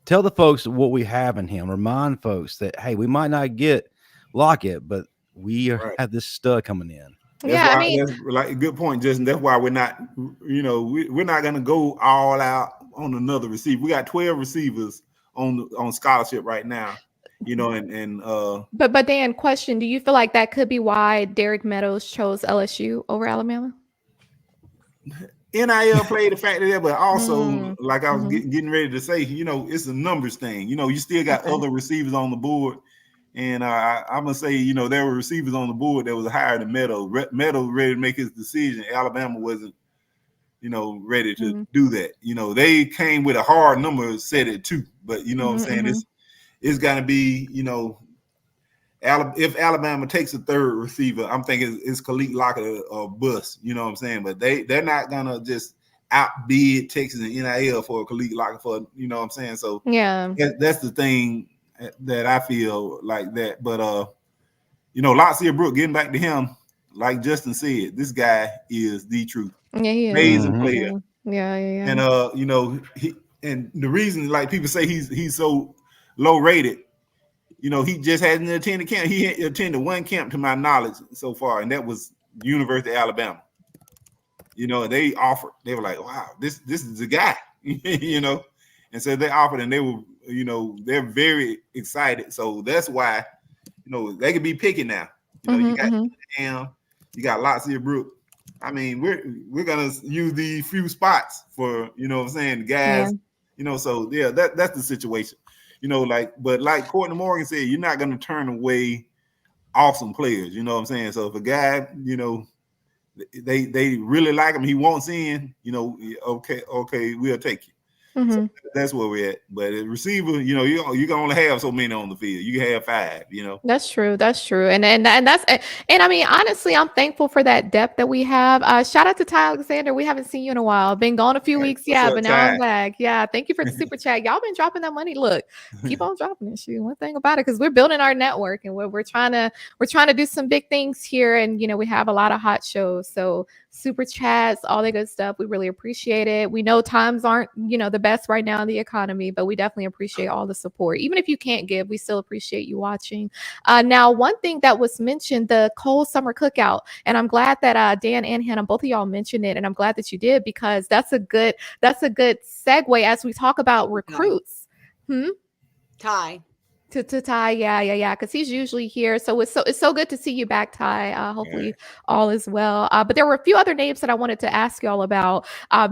tell the folks what we have in him. Remind folks that hey, we might not get Lockett, but we have this stud coming in. That's like a good point, Justin. That's why we're not, you know, we're not gonna go all out on another receiver. We got 12 receivers on scholarship right now. You know, but Dan, question: do you feel like that could be why Derek Meadows chose LSU over Alabama? NIL played a factor there, but also, like I was getting ready to say, you know, it's a numbers thing. You know, you still got other receivers on the board, and I'm gonna say, you know, there were receivers on the board that was higher than Meadows. Meadows ready to make his decision. Alabama wasn't, you know, ready to do that. You know, they came with a hard number set at 2, but you know what I'm saying, it's gonna be, you know, if Alabama takes a third receiver, I'm thinking it's Khalid Lockett or bust. You know what I'm saying? But they're not gonna just outbid Texas and NIL for Khalid Lockett for, you know what I'm saying? So that's the thing that I feel like that. But you know, Lotzir Brooks, getting back to him, like Justin said, this guy is the truth. Yeah, he is. Amazing player. Yeah. And you know, and the reason like people say he's so low rated, you know, he just hasn't attended camp. He attended one camp to my knowledge so far, and that was University of Alabama. You know, they were like, wow, this is the guy, you know. And so they offered, and they were, you know, they're very excited. So that's why, you know, they could be picking now. You know, you got Lotzir Brooks. I mean, we're gonna use these few spots for, you know what I'm saying, the guys, you know, so yeah, that's the situation. You know, but like Courtney Morgan said, you're not gonna turn away awesome players, you know what I'm saying? So if a guy, you know, they really like him, he wants in, you know, okay, we'll take you. So that's where we're at. But a receiver, you know, you can only have so many on the field. You can have 5, you know. That's true. And that's I mean, honestly, I'm thankful for that depth that we have. Shout out to Ty Alexander. We haven't seen you in a while. Been gone a few weeks, but now I'm back. Yeah, thank you for the super chat. Y'all been dropping that money. Look, keep on dropping it. Shoot, one thing about it, because we're building our network and we're trying to do some big things here, and you know, we have a lot of hot shows. So super chats, all the good stuff. We really appreciate it. We know times aren't, the best right now in the economy, but we definitely appreciate all the support. Even if you can't give, we still appreciate you watching. Now, one thing that was mentioned, the cold summer cookout, and I'm glad that Dan and Hannah, both of y'all mentioned it, and I'm glad that you did, because that's a good segue as we talk about recruits. Ty. To Ty, yeah, because he's usually here. So it's so good to see you back, Ty. Hopefully all is well. But there were a few other names that I wanted to ask y'all about.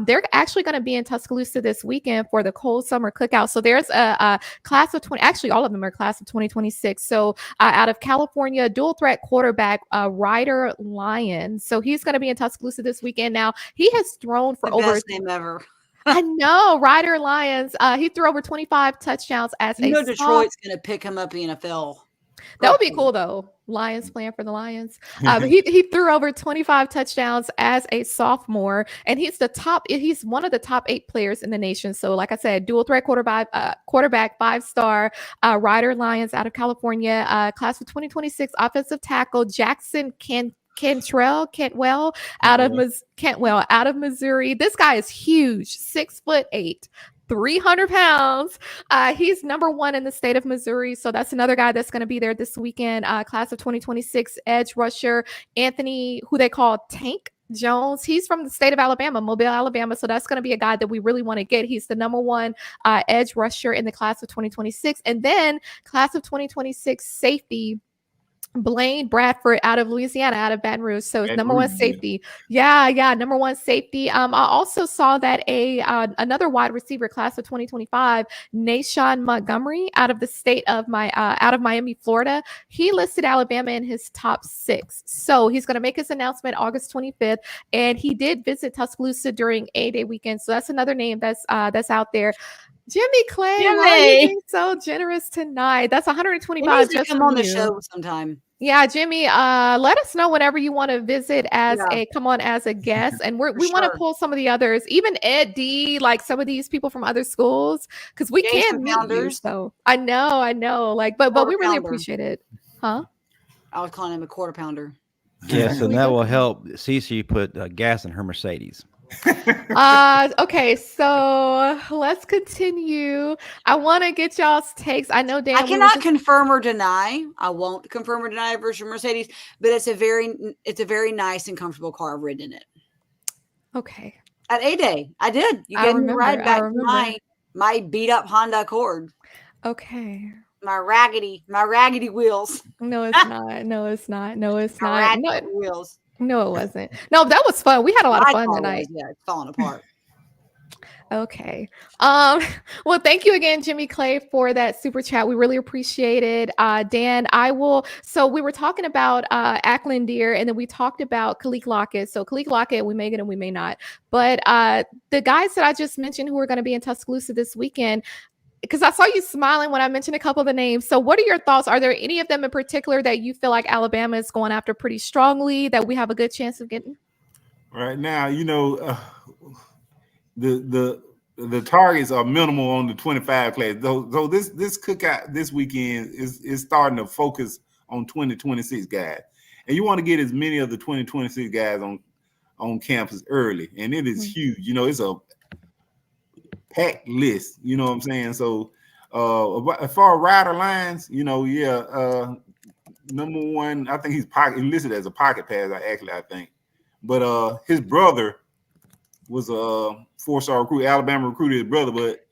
They're actually going to be in Tuscaloosa this weekend for the cold summer cookout. So there's a class of 20. Actually, all of them are class of 2026. So out of California, dual threat quarterback Ryder Lyons. So he's going to be in Tuscaloosa this weekend. Now he has thrown for the over. Best name ever. I know, Ryder Lyons. He threw over 25 touchdowns as Detroit's going to pick him up in the NFL. That would be cool, though. Lions playing for the Lions. He threw over 25 touchdowns as a sophomore, and he's one of the top 8 players in the nation. So, like I said, dual threat quarterback, 5-star Ryder Lyons out of California, class of 2026 offensive tackle Jackson Cantwell out of Missouri. This guy is huge, 6'8", 300 pounds. He's number 1 in the state of Missouri. So that's another guy that's going to be there this weekend. Class of 2026 edge rusher Anthony, who they call Tank Jones. He's from the state of Alabama, Mobile, Alabama. So that's going to be a guy that we really want to get. He's the number 1 edge rusher in the class of 2026. And then class of 2026 safety Blaine Bradford out of Louisiana, out of Baton Rouge. So it's number 1 safety. Yeah, number 1 safety. I also saw that another wide receiver class of 2025, Nashawn Montgomery out of the state of out of Miami, Florida. He listed Alabama in his top 6. So he's going to make his announcement August 25th. And he did visit Tuscaloosa during A-Day weekend. So that's another name that's out there. Jimmy Clay, why are you being so generous tonight? That's $125 just come on the show sometime. Yeah, Jimmy, let us know whenever you want to visit as a guest. And we want to pull some of the others, even Ed D, like some of these people from other schools, because we can't meet you. So I know. Like, but we really appreciate it. Huh? I was calling him a quarter pounder. Yes, and that will help Cece put gas in her Mercedes. Okay, so let's continue. I want to get y'all's takes. I know Dan. I cannot confirm or deny. I won't confirm or deny versus Mercedes, but it's a very nice and comfortable car. I've ridden in it. Okay. At A-Day, I did. You gave me a ride back to my beat up Honda Accord. Okay. My raggedy wheels. No, it's not. No, it's not. Raggedy wheels. No, it wasn't. No, that was fun. We had a lot of fun tonight. It's falling apart. Okay. Well, thank you again, Jimmy Clay, for that super chat. We really appreciate it. Dan, so we were talking about Ackland Deer, and then we talked about Kalik Lockett. So Kalik Lockett, we may get him, we may not. But the guys that I just mentioned who are going to be in Tuscaloosa this weekend, because I saw you smiling when I mentioned a couple of the names. So what are your thoughts? Are there any of them in particular that you feel like Alabama is going after pretty strongly, that we have a good chance of getting? Right now, the targets are minimal on the 25 class. So this cookout this weekend is starting to focus on 2026 guys. And you want to get as many of the 2026 guys on campus early. And it is huge. It's a packed list, you know what I'm saying? So as far as Ryder Lyons, number 1, I think he's listed as a pocket passer, I think. But his brother was a 4-star recruit, Alabama recruited his brother, but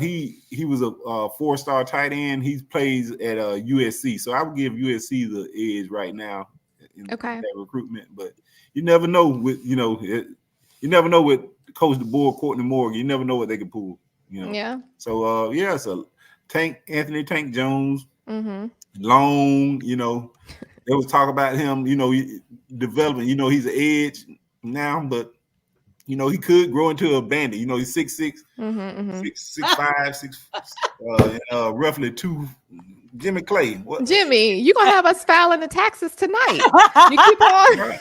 he was a 4-star tight end. He plays at USC. So I would give USC the edge right now in that recruitment. But you never know with Coach DeBoer, Courtney Morgan, you never know what they can pull. Yeah. So so Anthony Tank Jones, long. There was talk about him. Developing. He's an edge now, but he could grow into a bandit. He's 6'6", 6'5", roughly 2. Jimmy Clay. What? Jimmy, you're going to have us filing the taxes tonight. You keep on.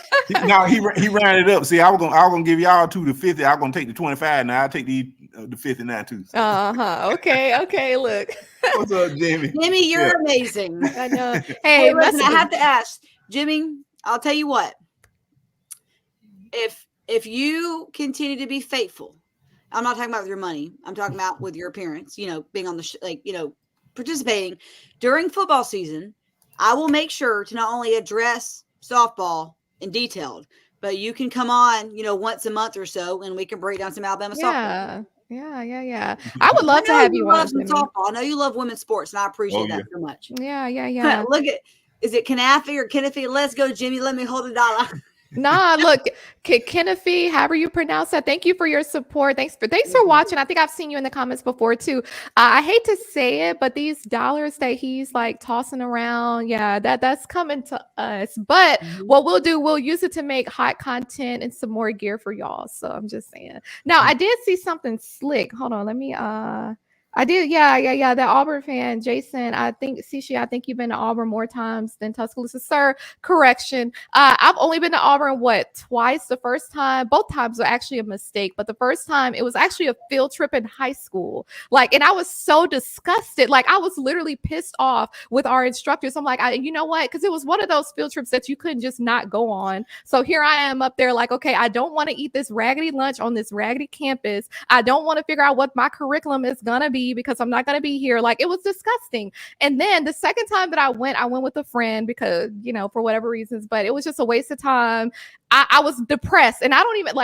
No, he ran it up. See, I was gonna give y'all 2 to 50. I'm gonna take the 25 now. I'll take the 50 now too. So. Okay. Look. What's up, Jimmy? Jimmy, you're amazing. I know. Hey, listen, I have to ask, Jimmy. I'll tell you what. if you continue to be faithful, I'm not talking about with your money. I'm talking about with your appearance, being on the participating during football season. I will make sure to not only address softball in detailed, but you can come on, once a month or so, and we can break down some Alabama softball. Yeah. I would love to have you on. Softball. I know you love women's sports, and I appreciate that so much. Yeah. Look at, is it Kanafi or Kennefy? Let's go, Jimmy. Let me hold $1. Nah, look, Kennefy, however you pronounce that. Thank you for your support. Thanks for watching. I think I've seen you in the comments before too. I hate to say it, but these dollars that he's like tossing around, that's coming to us. But what we'll do, we'll use it to make hot content and some more gear for y'all. So I'm just saying. Now I did see something slick. Hold on, let me I did, yeah. That Auburn fan, Jason. I think you've been to Auburn more times than Tuscaloosa, sir. Correction. I've only been to Auburn twice. The first time, both times were actually a mistake, but the first time it was actually a field trip in high school. And I was so disgusted. I was literally pissed off with our instructors. I'm like, you know what? Because it was one of those field trips that you couldn't just not go on. So here I am up there, okay, I don't want to eat this raggedy lunch on this raggedy campus. I don't want to figure out what my curriculum is gonna be, because I'm not going to be here. It was disgusting. And then the second time that I went with a friend because, for whatever reasons, but it was just a waste of time. I was depressed, and I don't even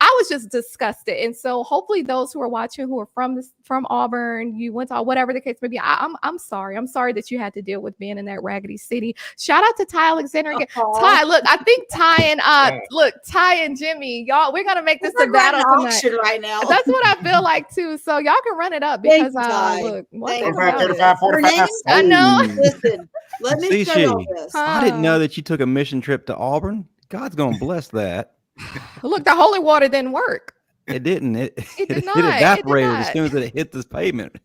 I was just disgusted. And so hopefully those who are watching, who are from Auburn, you went to whatever the case may be. I'm sorry. I'm sorry that you had to deal with being in that raggedy city. Shout out to Ty Alexander again. Ty, look, I think Ty and Jimmy, y'all, we're gonna make this a battle tonight. Right now. That's what I feel like too. So y'all can run it up because look, 45, 45. I know. Listen, let me say all this. I didn't know that you took a mission trip to Auburn. God's gonna bless that. Look, the holy water didn't work. It didn't. It did not. evaporated as soon as it hit the pavement.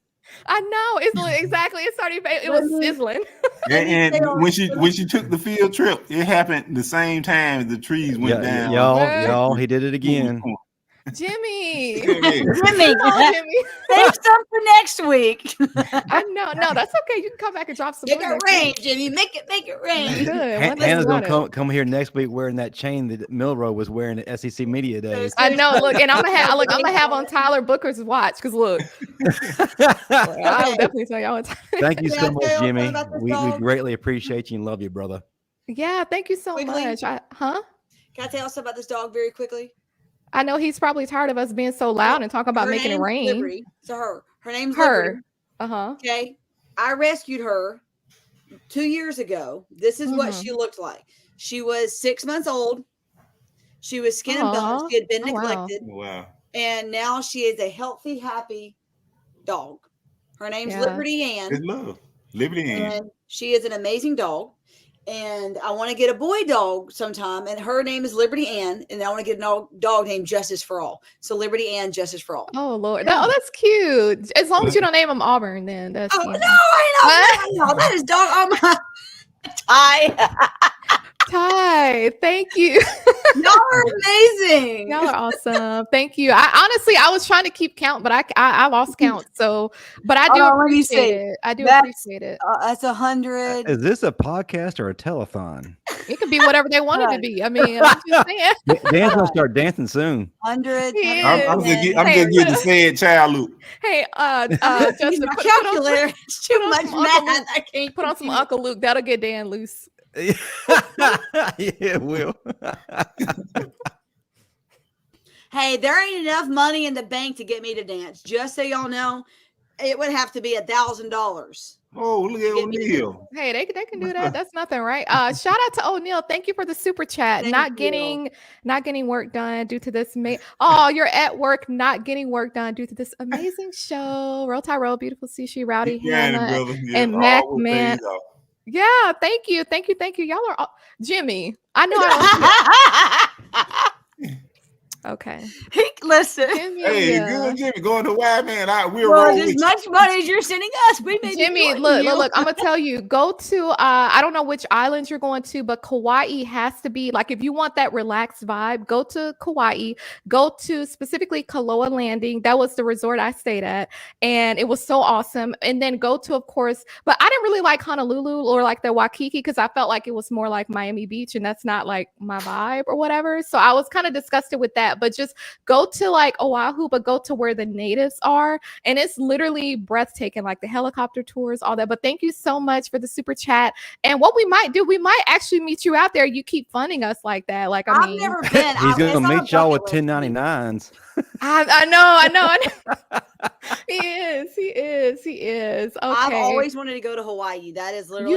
I know. Exactly. It started. It was sizzling. And when she took the field trip, it happened the same time the trees went down. Y'all, he did it again. Jimmy. Save some for next week. I know. No, that's okay. You can come back and drop some. Make it rain, Jimmy. Make it rain. Good. Hannah's gonna come here next week wearing that chain that Milrow was wearing at SEC Media Days. I know. Look, and I'm gonna have on Tyler Booker's watch because look, I'll definitely tell y'all. Thank you so much, Jimmy. We greatly appreciate you and love you, brother. Yeah, thank you so much. Can I tell you something about this dog very quickly? I know he's probably tired of us being so loud and talking about making it rain. Liberty. So her name's Liberty. Okay. I rescued her 2 years ago. This is what she looked like. She was 6 months old. She was skin and bones. She had been neglected. Wow. And now she is a healthy, happy dog. Her name's Liberty Ann. Good love. Liberty Ann. And she is an amazing dog. And I want to get a boy dog sometime, and her name is Liberty Ann, and I want to get a dog named Justice for All. So Liberty Ann, Justice for All. Oh Lord, that's cute. As long as you don't name him Auburn, then that's. Oh no, I know. That is dog on my Ty, thank you. Y'all are amazing. Y'all are awesome. Thank you. I was trying to keep count, but I lost count. So, but I do appreciate it. I do appreciate it. That's 100. Is this a podcast or a telethon? It could be whatever they want it to be. I mean, I'm just saying. Dan's gonna start dancing soon. 100. I'm gonna get the sad child loop. Hey, Justin, my calculator. It's too much math. I can't put on some Uncle Luke. That'll get Dan loose. Yeah, it will. Hey, there ain't enough money in the bank to get me to dance. Just so y'all know, it would have to be $1,000. Oh, look at O'Neal. Hey, they can do that. That's nothing, right? Shout out to O'Neal. Thank you for the super chat. Not getting work done due to this. You're at work, not getting work done due to this amazing show. Roll Tyrell, beautiful Sushi, Rowdy, Hannah, and Mac, man. Yeah, thank you. Y'all are Jimmy. I know I don't. Okay. He Listen. Jimmy, Hey, good Jimmy, going to Hawaii, man. We'll Well, roll as with you. much money as you're sending us, we may Jimmy, be look, I'm gonna tell you, go to I don't know which islands you're going to, but Kauai has to be like, if you want that relaxed vibe, go to Kauai, go to specifically Kaloa Landing. That was the resort I stayed at, and it was so awesome. And then go to, of course, but I didn't really like Honolulu or like the Waikiki because I felt like it was more like Miami Beach, and that's not like my vibe or whatever. So I was kind of disgusted with that. But just go to like Oahu, but go to where the natives are, and it's literally breathtaking, like the helicopter tours, all that. But thank you so much for the super chat. And what we might do, we might actually meet you out there. You keep funding us like that. Like, I mean, I've never been. He's going to it's on a meet y'all with bucket list. 1099s. I know. He is. Okay. I've always wanted to go to Hawaii. That is literally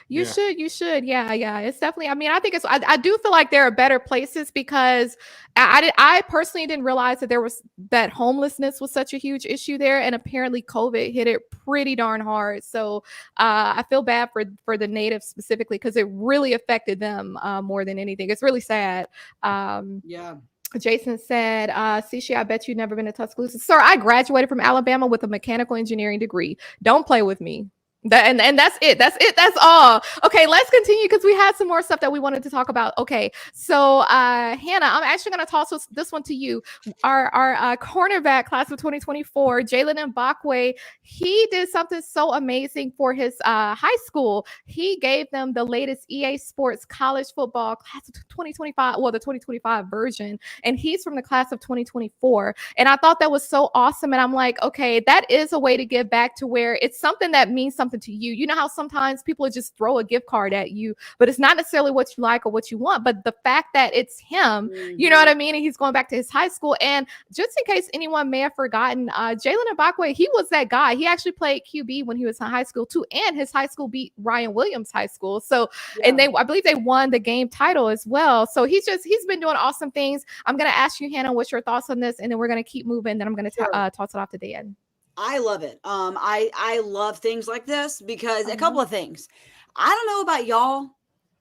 You should. Yeah. It's definitely, I mean, I think I do feel like there are better places because I personally didn't realize that homelessness was such a huge issue there. And apparently COVID hit it pretty darn hard. So I feel bad for the natives specifically, because it really affected them more than anything. It's really sad. Yeah. Jason said, Cici, I bet you've never been to Tuscaloosa. Sir, I graduated from Alabama with a mechanical engineering degree. Don't play with me. And that's it. That's all. Okay, let's continue because we had some more stuff that we wanted to talk about. Okay, so Hannah, I'm actually going to toss this one to you. Our cornerback class of 2024, Jaylen Mbakwe, he did something so amazing for his high school. He gave them the latest EA Sports college football class of 2025, well, the 2025 version, and he's from the class of 2024. And I thought that was so awesome. And I'm like, okay, that is a way to give back to where it's something that means something to you. You know how sometimes people just throw a gift card at you, but it's not necessarily what you like or what you want, but the fact that it's him, you know what I mean? And he's going back to his high school. And just in case anyone may have forgotten, Jaylen Mbakwe, he was that guy. He actually played QB when he was in high school too, and his high school beat Ryan Williams High School. So, and I believe they won the game title as well. So he's been doing awesome things. I'm going to ask you, Hannah, what's your thoughts on this? And then we're going to keep moving. Then I'm going to toss it off to Dan. I love it. I love things like this because a couple of things. I don't know about y'all,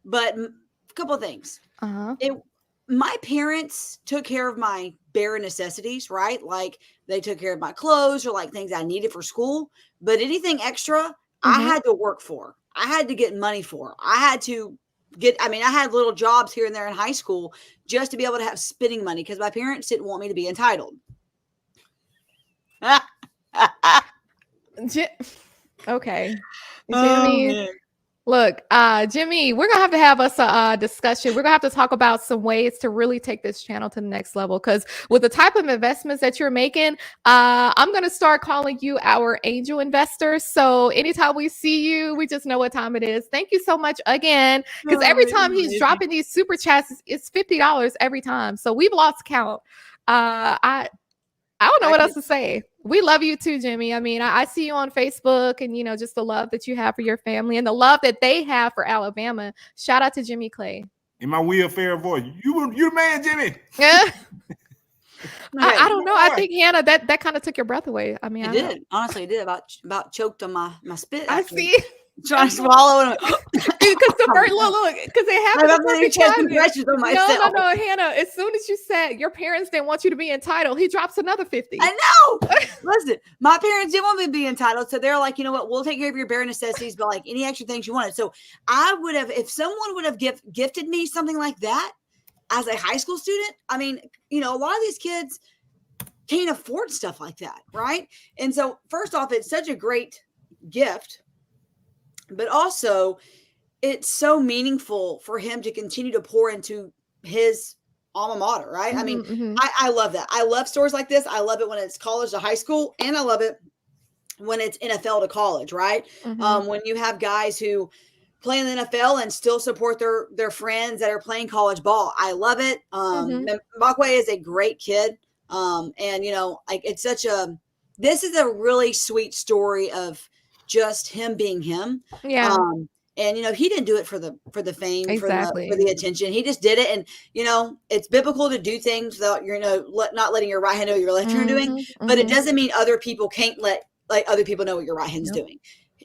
but a couple of things. My parents took care of my bare necessities, right? Like they took care of my clothes or like things I needed for school. But anything extra, I had to work for. I had to get money for. I had little jobs here and there in high school just to be able to have spending money because my parents didn't want me to be entitled. Okay. Jimmy, look, Jimmy, we're gonna have us a discussion. We're gonna have to talk about some ways to really take this channel to the next level, because with the type of investments that you're making, I'm gonna start calling you our angel investor. So anytime we see you, we just know what time it is. Thank you so much again, because every time he's dropping these super chats, it's $50 every time. So we've lost count. I don't know what else to say. We love you too, Jimmy. I mean, I see you on Facebook and, just the love that you have for your family and the love that they have for Alabama. Shout out to Jimmy Clay. In my Will Fair voice, you the man, Jimmy. Yeah. I don't know. I think, Hannah, that kind of took your breath away. I mean, it did. Honestly, it did. About choked on my spit. Actually. I see. Trying to swallow it. Because the bird, look, because it happened. No, Hannah. As soon as you said your parents didn't want you to be entitled, he drops another 50. I know. Listen, my parents didn't want me to be entitled, so they're like, you know what? We'll take care of your bare necessities, but like any extra things you wanted. So I would have, if someone would have gifted me something like that as a high school student. I mean, a lot of these kids can't afford stuff like that, right? And so, first off, it's such a great gift. But also, it's so meaningful for him to continue to pour into his alma mater, right? I mean, I love that. I love stories like this. I love it when it's college to high school, and I love it when it's NFL to college, right? When you have guys who play in the NFL and still support their friends that are playing college ball. I love it. Mbakwe is a great kid. And, this is a really sweet story of just him being him. Yeah. And he didn't do it for the fame, exactly, for the attention. He just did it. And it's biblical to do things without not letting your right hand know what your left hand are doing. But it doesn't mean other people can't let other people know what your right hand's doing.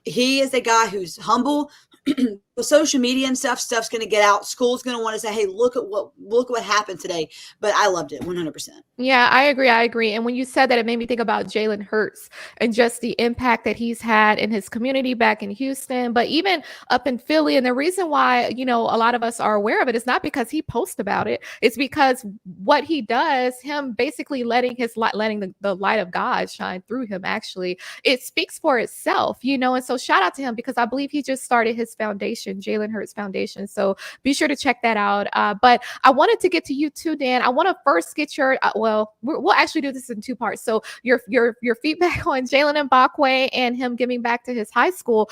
He is a guy who's humble, who's social media and stuff's going to get out. School's going to want to say, hey, look at what happened today. But I loved it 100%. Yeah, I agree. And when you said that, it made me think about Jalen Hurts and just the impact that he's had in his community back in Houston, but even up in Philly. And the reason why, a lot of us are aware of it is not because he posts about it. It's because what he does, him basically letting the light of God shine through him, actually, it speaks for itself, and so shout out to him, because I believe he just started his foundation, Jalen Hurts Foundation. So be sure to check that out. But I wanted to get to you too, Dan. I want to first get your, we'll actually do this in two parts. So your feedback on Jaylen Mbakwe and him giving back to his high school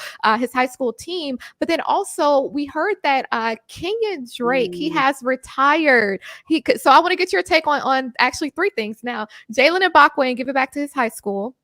team. But then also we heard that Kenyon Drake, he has retired. So I want to get your take on actually three things now. Jaylen Mbakwe and give it back to his high school.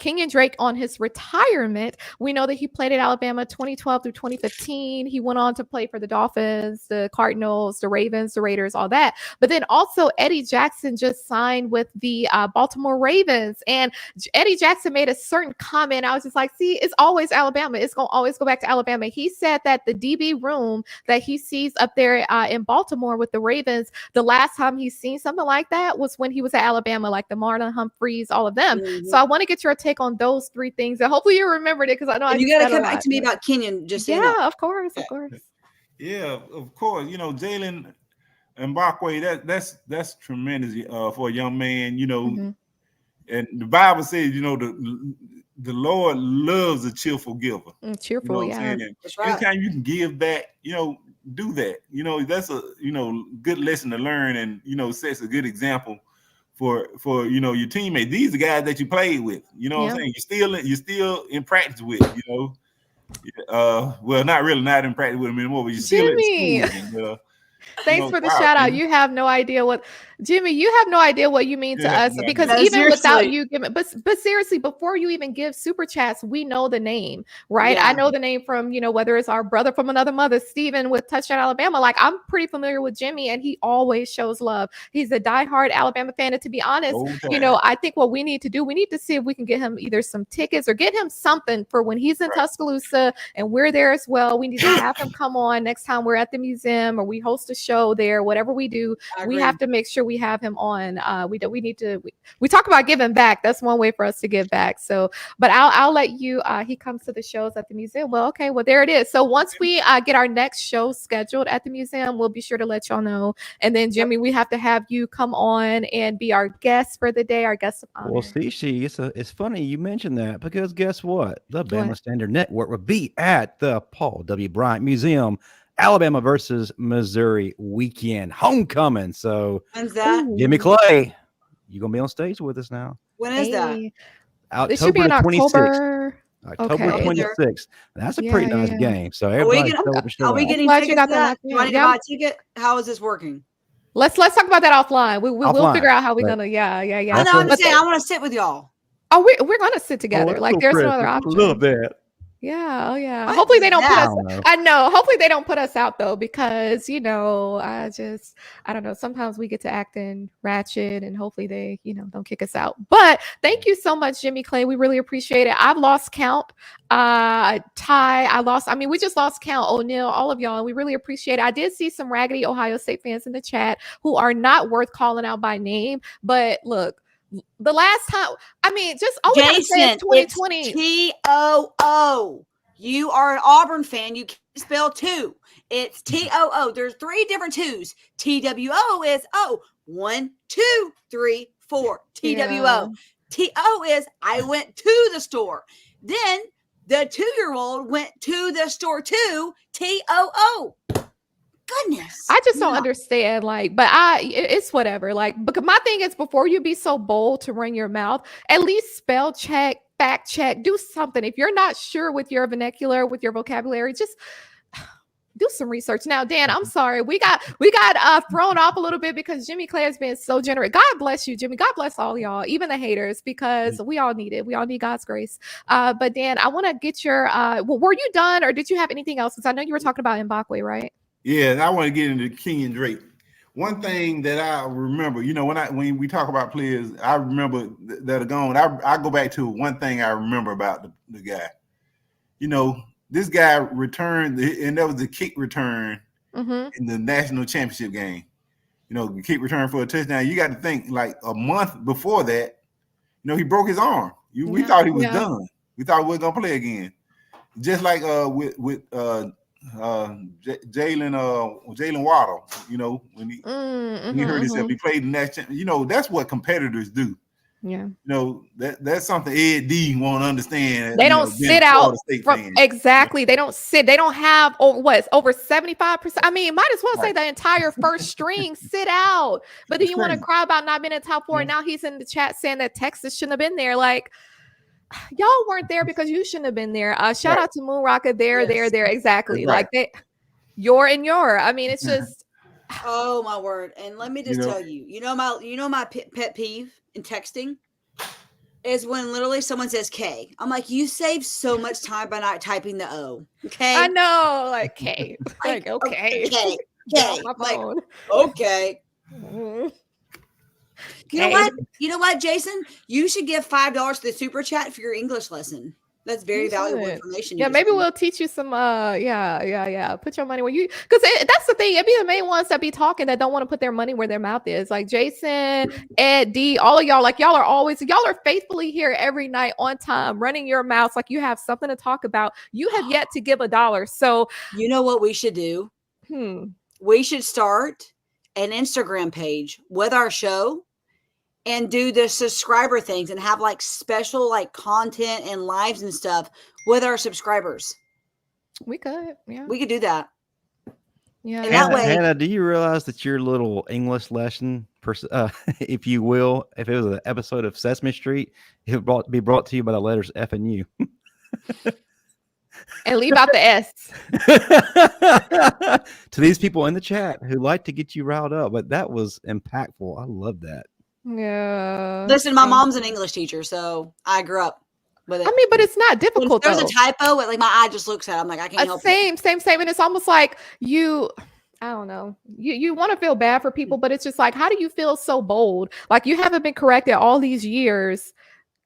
Kenyon Drake on his retirement. We know that he played at Alabama 2012 through 2015. He went on to play for the Dolphins, the Cardinals, the Ravens, the Raiders, all that. But then also Eddie Jackson just signed with the Baltimore Ravens. And Eddie Jackson made a certain comment. I was just like, see, it's always Alabama. It's going to always go back to Alabama. He said that the DB room that he sees up there in Baltimore with the Ravens, the last time he's seen something like that was when he was at Alabama, like the Marlon Humphreys, all of them. Mm-hmm. So I want to get your take on those three things, and hopefully you remembered it, because I know you got to come back to me about Kenyon. Just of course. Yeah, of course. Jaylen Mbakwe, that's tremendous for a young man. And the Bible says, the Lord loves a cheerful giver. Cheerful, yeah. That's right. Anytime you can give back, do that. That's a good lesson to learn, and sets a good example for your teammates. These are guys that you played with. What I'm saying? You're still in practice with. Well, not in practice with them anymore, but you're still in school. Thanks for the shout out. You have no idea what, Jimmy, you mean to us, because even without you giving, but seriously, before you even give super chats, we know the name, right? Yeah. I know the name from, whether it's our brother from another mother, Steven with Touchdown Alabama. Like, I'm pretty familiar with Jimmy, and he always shows love. He's a diehard Alabama fan. And to be honest, I think what we need to do, we need to see if we can get him either some tickets or get him something for when he's in Tuscaloosa and we're there as well. We need to have him come on next time we're at the museum or we host a show there, whatever we do. We have to make sure we have him on. We talk about giving back. That's one way for us to give back. So, but I'll let you, he comes to the shows at the museum. Well, okay, well, there it is. So once we get our next show scheduled at the museum, we'll be sure to let y'all know. And then Jimmy, we have to have you come on and be our guest for the day, our guest of honor. Well, it's funny you mentioned that, because guess what? The Bama Standard Network will be at the Paul W. Bryant Museum, Alabama versus Missouri weekend homecoming. So when's that? Jimmy Clay, you're gonna be on stage with us now. When is that? It should be in October. October 26th. That's a pretty nice game. So are we getting tickets to that? You want to buy a ticket? How is this working? Let's talk about that offline. We'll figure out how we're gonna. Yeah. I know. I'm saying I want to sit with y'all. Oh, we're gonna sit together. Like, there's no other option. Love that. Yeah. Oh, yeah. Hopefully they don't put us. I know. Hopefully they don't put us out though, because I don't know. Sometimes we get to acting ratchet, and hopefully they don't kick us out. But thank you so much, Jimmy Clay. We really appreciate it. I've lost count. Ty, we just lost count. O'Neal, all of y'all. We really appreciate it. I did see some raggedy Ohio State fans in the chat who are not worth calling out by name. But look, the last time, just all we have to say is 2020. T-O-O. You are an Auburn fan. You can't spell two. It's T-O-O. There's three different twos. T-W-O is 1, 2, 3, 4. T-W-O. Yeah. T-O is I went to the store. Then the 2-year-old went to the store too. T-O-O. Goodness. I just don't understand, but it's whatever. Because my thing is, before you be so bold to run your mouth, at least spell check, fact check, do something. If you're not sure with your vernacular, with your vocabulary, just do some research. Now, Dan, I'm sorry. We got thrown off a little bit because Jimmy Clay has been so generous. God bless you, Jimmy. God bless all y'all, even the haters, because we all need it. We all need God's grace. But Dan, I want to get your, were you done, or did you have anything else? Because I know you were talking about Mbakwe, right? Yeah, and I want to get into Kenyon Drake. One thing that I remember, when we talk about players, I remember that are gone. I go back to one thing I remember about the guy. this guy returned, and that was the kick return Mm-hmm. in the national championship game. You know, the kick return for a touchdown. You got to think like a month before that, you know, he broke his arm. We thought he was done. We thought we were gonna play again. Just like with Jaylen Waddle, you know, when he hurt himself, he played in that. You know, that's what competitors do. Yeah, you know, that's something Ed D won't understand. They don't sit out from exactly. They don't sit. They don't have over 75%. I mean, might as well say the entire first string sit out. But then you want to cry about not being in top 4, and now he's in the chat saying that Texas shouldn't have been there. Like, y'all weren't there because you shouldn't have been there. Shout out to Moon Rocket. There. Exactly. Like your. I mean, it's just. Oh my word! And let me just tell you, you know my pet peeve in texting is when literally someone says K. I'm like, you save so much time by not typing the O. Okay, I know, like K, like okay, K, like okay. Mm-hmm. You know what, Jason? You should give $5 to the super chat for your English lesson. That's very valuable information. Yeah, maybe we'll teach you some. Yeah. Put your money where you, because that's the thing. It be the main ones that be talking that don't want to put their money where their mouth is. Like Jason, Ed, D, all of y'all. Like y'all are faithfully here every night on time, running your mouths like you have something to talk about. You have yet to give $1. So you know what we should do? We should start an Instagram page with our show. And do the subscriber things and have like special like content and lives and stuff with our subscribers. We could do that. Yeah. And that way, Hannah, do you realize that your little English lesson, if you will, if it was an episode of Sesame Street, it would be brought to you by the letters F and U. And leave out the S. To these people in the chat who like to get you riled up, but that was impactful. I love that. Yeah. Listen, my mom's an English teacher, so I grew up with it. I mean, but it's not difficult. There's a typo, like my eye just looks at it. I'm like, I can't help it. Same. And it's almost like I don't know. You want to feel bad for people, but it's just like, how do you feel so bold? Like you haven't been corrected all these years.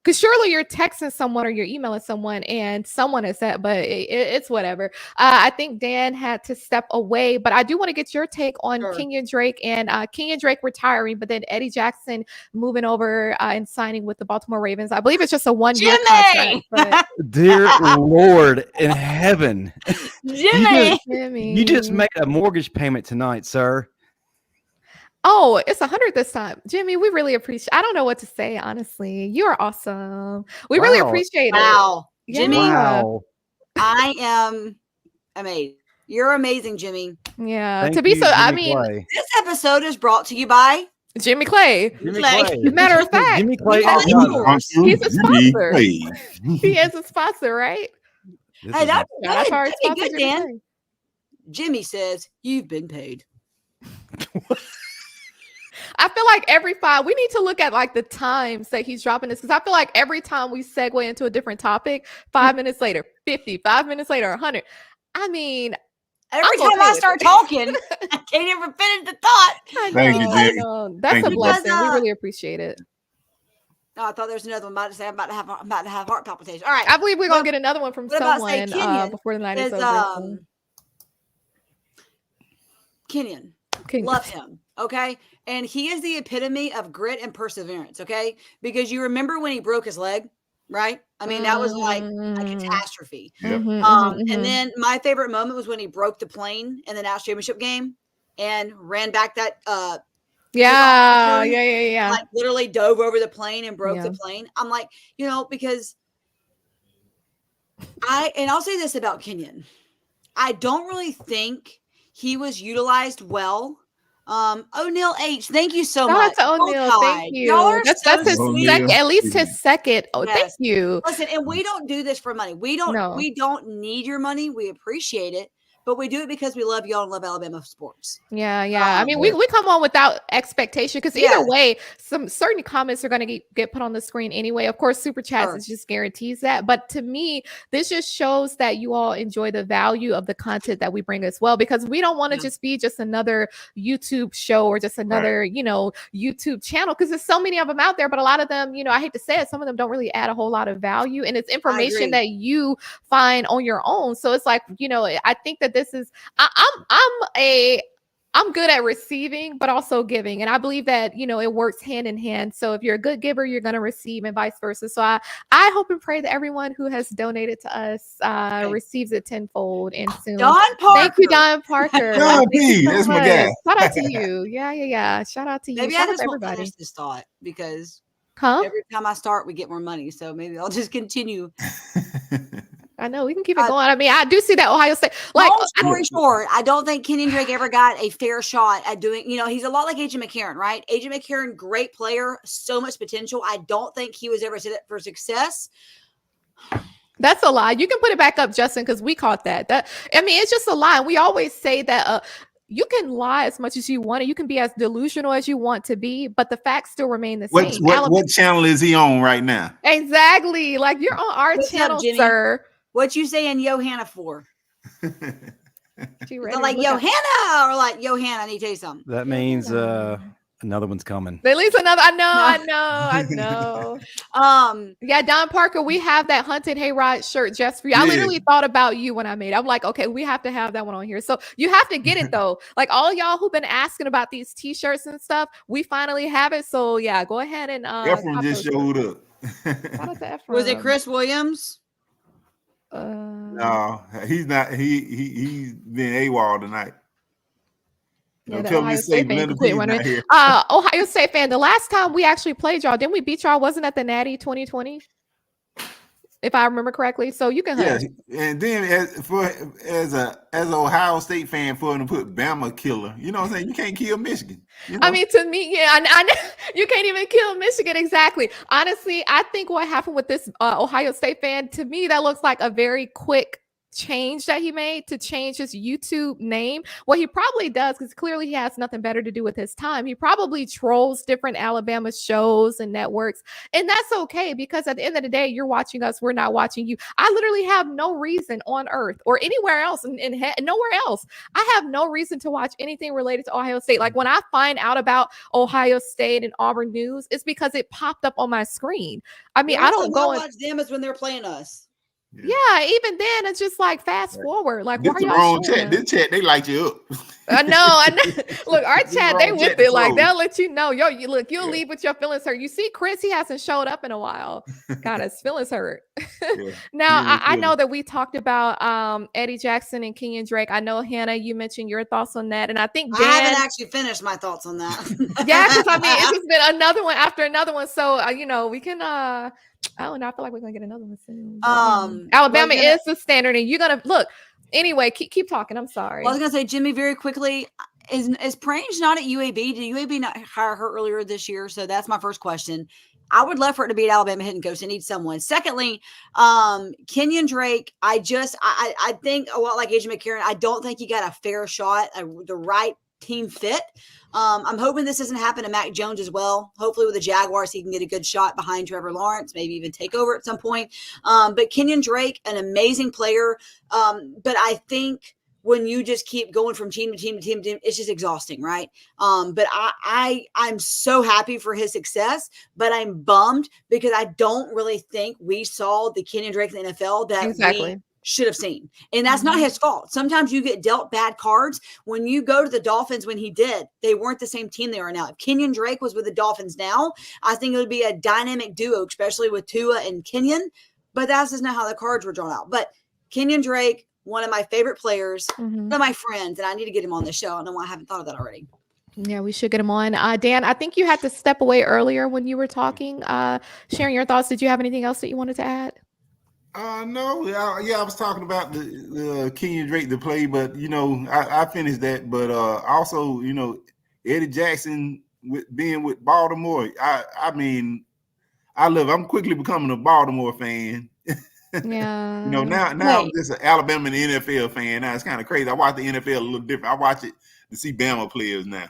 Because surely you're texting someone or you're emailing someone and someone has said, but it's whatever. I think Dan had to step away, but I do want to get your take on Kenyon Drake and Kenyon Drake retiring, but then Eddie Jackson moving over and signing with the Baltimore Ravens. I believe it's just a 1-year contract. But... Dear Lord in heaven. Jimmy. You just made a mortgage payment tonight, sir. Oh, it's 100 this time. Jimmy, we really appreciate I don't know what to say, honestly. You are awesome. We really appreciate it. Wow. Yeah. Jimmy, wow. I am amazed. You're amazing, Jimmy. Yeah. Thank to be you, so, Jimmy I mean, Clay. This episode is brought to you by Jimmy Clay. Matter of fact, Jimmy Clay. He's a sponsor. He is a sponsor, right? Hey, that's good, good, Dan. Jimmy says you've been paid. I feel like we need to look at like the times that he's dropping this, because I feel like every time we segue into a different topic, 5 minutes later, 50, 5 minutes later, 100. I mean, every time I start talking, I can't even finish the thought. Thank you, Jimmy. That's a blessing. We really appreciate it. No, I thought there was another one. I'm about to have heart palpitations. All right, I believe we're gonna get another one from someone before the night is over. Kenyon. Love him. Okay. And he is the epitome of grit and perseverance. Okay. Because you remember when he broke his leg, right? I mean, that was like a catastrophe. And then my favorite moment was when he broke the plane in the national championship game and ran back that, like literally dove over the plane and broke the plane. I'm like, because I'll say this about Kenyon. I don't really think he was utilized well. O'Neal H, thank you so much. Shout out to O'Neal, thank you. That's his second, at least his second. Oh, yes. Thank you. Listen, and we don't do this for money. We don't need your money. We appreciate it, but we do it because we love y'all and love Alabama sports. Yeah. I mean, we come on without expectation because either way, some certain comments are going to get put on the screen anyway. Of course, super chats is just guarantees that. But to me, this just shows that you all enjoy the value of the content that we bring as well, because we don't want to just be just another YouTube show or just another, YouTube channel, because there's so many of them out there. But a lot of them, I hate to say it, some of them don't really add a whole lot of value, and it's information that you find on your own. So it's like, I think that this is, I'm good at receiving, but also giving. And I believe that, it works hand in hand. So if you're a good giver, you're going to receive, and vice versa. So I hope and pray that everyone who has donated to us receives it tenfold and soon. Don Parker. Thank you, Don Parker. Don P, that's my guy. Shout out to you. Yeah. Shout out to you. Maybe Shout I out just to won't everybody. finish this thought because every time I start, we get more money. So maybe I'll just continue. I know we can keep it going. I mean, I do see that Ohio State. Like, long story short, I don't think Kenyon Drake ever got a fair shot at doing. He's a lot like AJ McCarron, right? AJ McCarron, great player, so much potential. I don't think he was ever set up for success. That's a lie. You can put it back up, Justin, because we caught that. It's just a lie. We always say that. You can lie as much as you want, and you can be as delusional as you want to be, but the facts still remain the same. What channel is he on right now? Exactly. Like, you're on our channel, sir. What you saying Johanna for? She ready like Johanna or like Johanna, I need to tell you something. That means another one's coming. At least another. I know. Yeah, Don Parker, we have that Hunted Hayride shirt just for you. I literally thought about you when I made it. I'm like, okay, we have to have that one on here. So you have to get it though. Like, all y'all who've been asking about these t-shirts and stuff, we finally have it. So yeah, go ahead and Ephraim just showed up. Shout out to Ephraim. Was it Chris Williams? No, he's not. He's been AWOL tonight. Yeah, Ohio State fan. Ohio State fan. The last time we actually played y'all, didn't we beat y'all? Wasn't at the Natty 2020, if I remember correctly. So you can. Yeah, and then as an Ohio State fan, for him to put Bama killer, you know what I'm saying? You can't kill Michigan. I mean, to me, I know you can't even kill Michigan. Exactly. Honestly, I think what happened with this Ohio State fan, to me, that looks like a very quick change that he made to change his YouTube name. What he probably does, because clearly he has nothing better to do with his time, he probably trolls different Alabama shows and networks, and that's okay, because at the end of the day, you're watching us, we're not watching you. I literally have no reason on earth or anywhere else and nowhere else. I have no reason to watch anything related to Ohio State. Like, when I find out about Ohio State and Auburn news, it's because it popped up on my screen. I mean, I don't go watch them as when they're playing us. Yeah, even then, it's just like fast forward. Like, this why are the y'all wrong showing chat? This chat, they light you up. I know. Look, our chat, they with it. Like, bro. they'll let you know. You'll leave with your feelings hurt. You see, Chris, he hasn't showed up in a while. Got his feelings hurt. Now, I know that we talked about Eddie Jackson and Kenyon Drake. I know, Hannah, you mentioned your thoughts on that, and I think Dan, I haven't actually finished my thoughts on that. Yeah, because I mean, it's just been another one after another one. So we can. I don't know. I feel like we're gonna get another one soon. Alabama is the standard, and you're gonna look. Anyway, keep talking. I'm sorry. Well, I was gonna say, Jimmy, very quickly, is Prange not at UAB? Did UAB not hire her earlier this year? So that's my first question. I would love for it to be at Alabama head coach. They need someone. Secondly, Kenyon Drake, I think a lot like AJ McCarron, I don't think he got a fair shot, the right team fit. I'm hoping this doesn't happen to Mac Jones as well. Hopefully with the Jaguars, he can get a good shot behind Trevor Lawrence, maybe even take over at some point. But Kenyon Drake, an amazing player. But I think when you just keep going from team to team to team to team, it's just exhausting, right? But I'm so happy for his success, but I'm bummed because I don't really think we saw the Kenyon Drake in the NFL that we should have seen. And that's not his fault. Sometimes you get dealt bad cards. When you go to the Dolphins, when he did, they weren't the same team they are now. If Kenyon Drake was with the Dolphins now, I think it would be a dynamic duo, especially with Tua and Kenyon. But that's just not how the cards were drawn out. But Kenyon Drake, one of my favorite players, one of my friends, and I need to get him on the show. I don't know why I haven't thought of that already. Yeah, we should get him on. Dan, I think you had to step away earlier when you were talking, sharing your thoughts. Did you have anything else that you wanted to add? No. I was talking about the Kenyon Drake to play, but I finished that. But also, Eddie Jackson being with Baltimore. I mean, I'm quickly becoming a Baltimore fan. Yeah. Now I'm just an Alabama and NFL fan. Now it's kind of crazy. I watch the NFL a little different. I watch it to see Bama players now.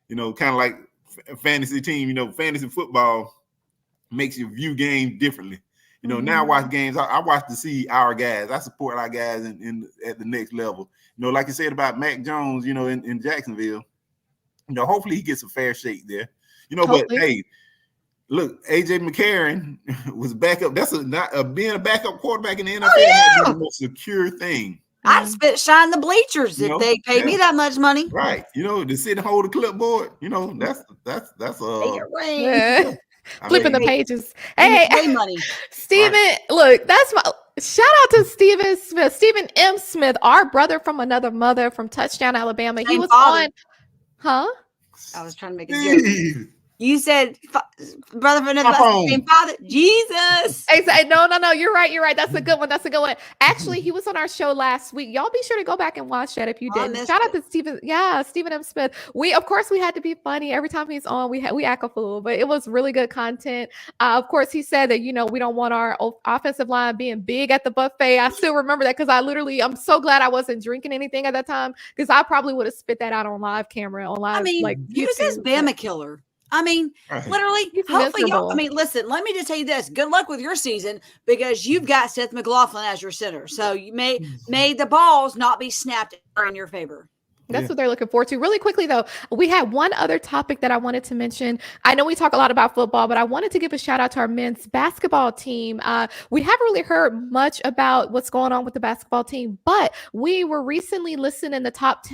Kind of like fantasy team. Fantasy football makes you view games differently. Now I watch games. I watch to see our guys. I support our guys in at the next level. Like you said about Mac Jones. In Jacksonville. Hopefully he gets a fair shake there. But hey, look, AJ McCarron was backup. That's being a backup quarterback in the NFL is the most secure thing. I'd shine the bleachers if they paid me that much money. Right. To sit and hold a clipboard. That's Flipping the pages. Hey, money. Steven, look, that's my shout out to Steven Smith. Steven M. Smith, our brother from another mother from Touchdown, Alabama. He was on, huh? I was trying to make a joke. You said brother from another same father. Jesus. Exactly. No. You're right. That's a good one. Actually, he was on our show last week. Y'all be sure to go back and watch that if you didn't. Shout out to Steven. Yeah, Steven M. Smith. We had to be funny every time he's on. We act a fool, but it was really good content. Of course, he said that we don't want our offensive line being big at the buffet. I still remember that because I'm so glad I wasn't drinking anything at that time because I probably would have spit that out on live camera you says Bama killer. Literally, hopefully y'all, listen, let me just tell you this. Good luck with your season because you've got Seth McLaughlin as your center. So you may the balls not be snapped in your favor. That's what they're looking forward to. Really quickly, though, we had one other topic that I wanted to mention. I know we talk a lot about football, but I wanted to give a shout out to our men's basketball team. We haven't really heard much about what's going on with the basketball team, but we were recently listed in the top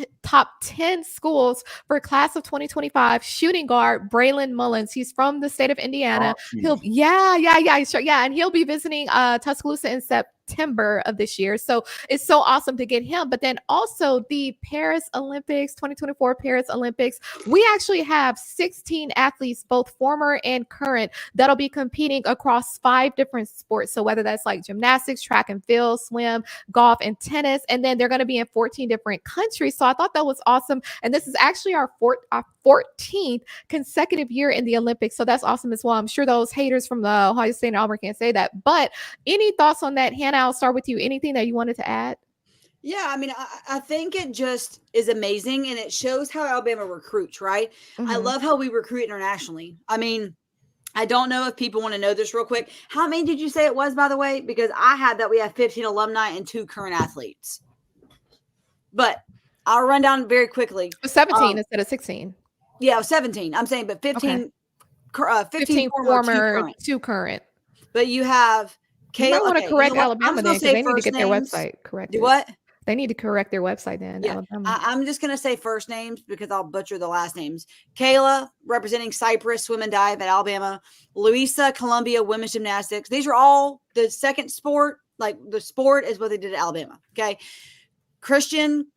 10 schools for class of 2025 shooting guard Braylon Mullins. He's from the state of Indiana. And he'll be visiting Tuscaloosa in September of this year. So it's so awesome to get him. But then also the Paris Olympics, 2024 Paris Olympics, we actually have 16 athletes, both former and current, that'll be competing across 5 different sports. So whether that's like gymnastics, track and field, swim, golf, and tennis, and then they're going to be in 14 different countries. So I thought that was awesome. And this is actually our 14th consecutive year in the Olympics. So that's awesome as well. I'm sure those haters from the Ohio State and Auburn can't say that. But any thoughts on that, Hannah? I'll start with you. Anything that you wanted to add? Yeah, I think it just is amazing, and it shows how Alabama recruits, right? I love how we recruit internationally. I don't know if people want to know this real quick. How many did you say it was, by the way? Because I had that we have 15 alumni and 2 current athletes. But I'll run down very quickly. 17 instead of 16. Yeah, 17. I'm saying, but 15, okay. 15 former, 2 current. But you have Kayla. You might want to correct Alabama then because they need to get their names. website corrected. Do what? They need to correct their website then. Yeah. I'm just going to say first names because I'll butcher the last names. Kayla, representing Cypress Swim and Dive at Alabama. Louisa, Columbia Women's Gymnastics. These are all the second sport. Like the sport is what they did at Alabama. Okay. Christian,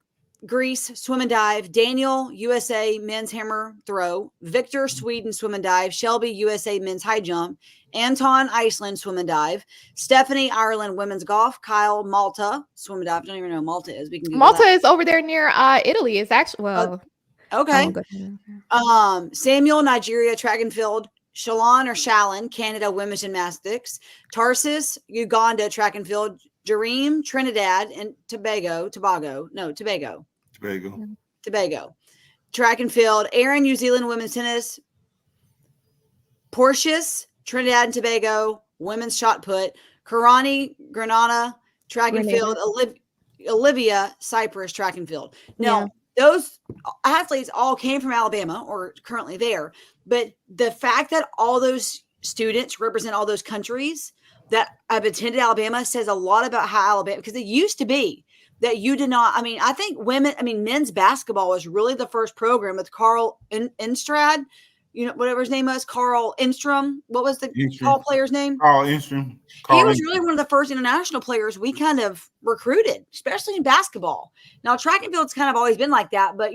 Greece, Swim and Dive. Daniel, USA, Men's Hammer Throw. Victor, Sweden, Swim and Dive. Shelby, USA, Men's High Jump. Anton, Iceland, Swim and Dive. Stephanie, Ireland, Women's Golf. Kyle, Malta, Swim and Dive. I don't even know who Malta is. We can Malta is over there near Italy. It's actually, okay. Samuel, Nigeria, Track and Field. Shalon, Canada, Women's Gymnastics. Tarsus, Uganda, Track and Field. Jareem, Trinidad and Tobago. Track and Field. Aaron, New Zealand, Women's Tennis. Portius, Trinidad and Tobago, Women's Shot Put. Karani, Grenada, Track and Field. Olivia, Cyprus, Track and Field. Now, those athletes all came from Alabama or currently there. But the fact that all those students represent all those countries that have attended Alabama says a lot about how Alabama, because it used to be that you did not, I think men's basketball was really the first program with Carl Instrad, whatever his name was, Carl Enstrom. What was the tall player's name? Carl Enstrom. He was really one of the first international players we kind of recruited, especially in basketball. Now, track and field's kind of always been like that, but,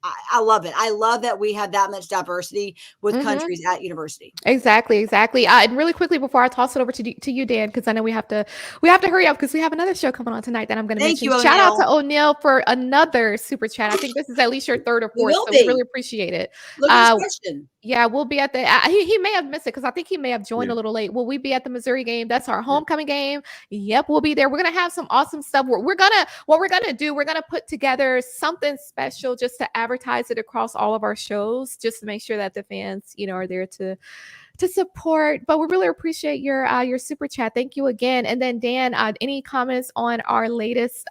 I love it. I love that we have that much diversity with countries at university. Exactly. And really quickly before I toss it over to you, Dan, because I know we have to hurry up because we have another show coming on tonight that I'm going to mention. Shout out to O'Neill for another super chat. I think this is at least your third or fourth, so we really appreciate it. Look at this question. Yeah, we'll be at the. He may have missed it because I think he may have joined a little late. Will we be at the Missouri game? That's our homecoming game. Yep, we'll be there. We're gonna have some awesome stuff. What we're gonna put together something special just to advertise it across all of our shows, just to make sure that the fans, are there to support. But we really appreciate your super chat. Thank you again. And then Dan, any comments on our latest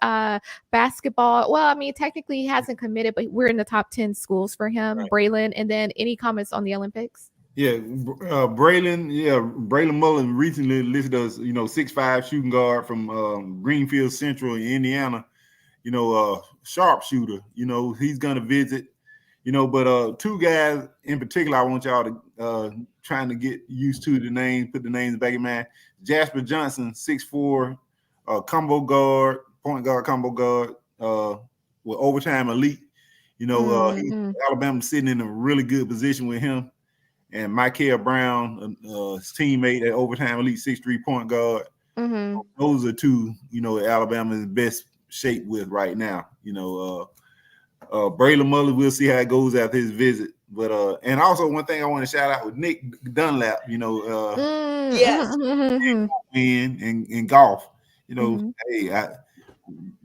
basketball? Well, I mean, technically he hasn't committed, but we're in the top 10 schools for him, right. Braylon. And then any comments on the Olympics? Yeah, Braylon Mullen recently listed us, 6'5" shooting guard from Greenfield Central in Indiana, sharpshooter, he's gonna visit. But two guys in particular, I want y'all to trying to get used to the names, put the names back in mind. Jasper Johnson, 6'4", combo guard, point guard, combo guard, with overtime elite. Alabama sitting in a really good position with him. And Michael Brown, his teammate at overtime elite, 6'3" point guard. Those are two, Alabama's best shape with right now. Braylon Mullen, we'll see how it goes after his visit. But and also one thing I want to shout out with Nick Dunlap, yes, in golf. Hey,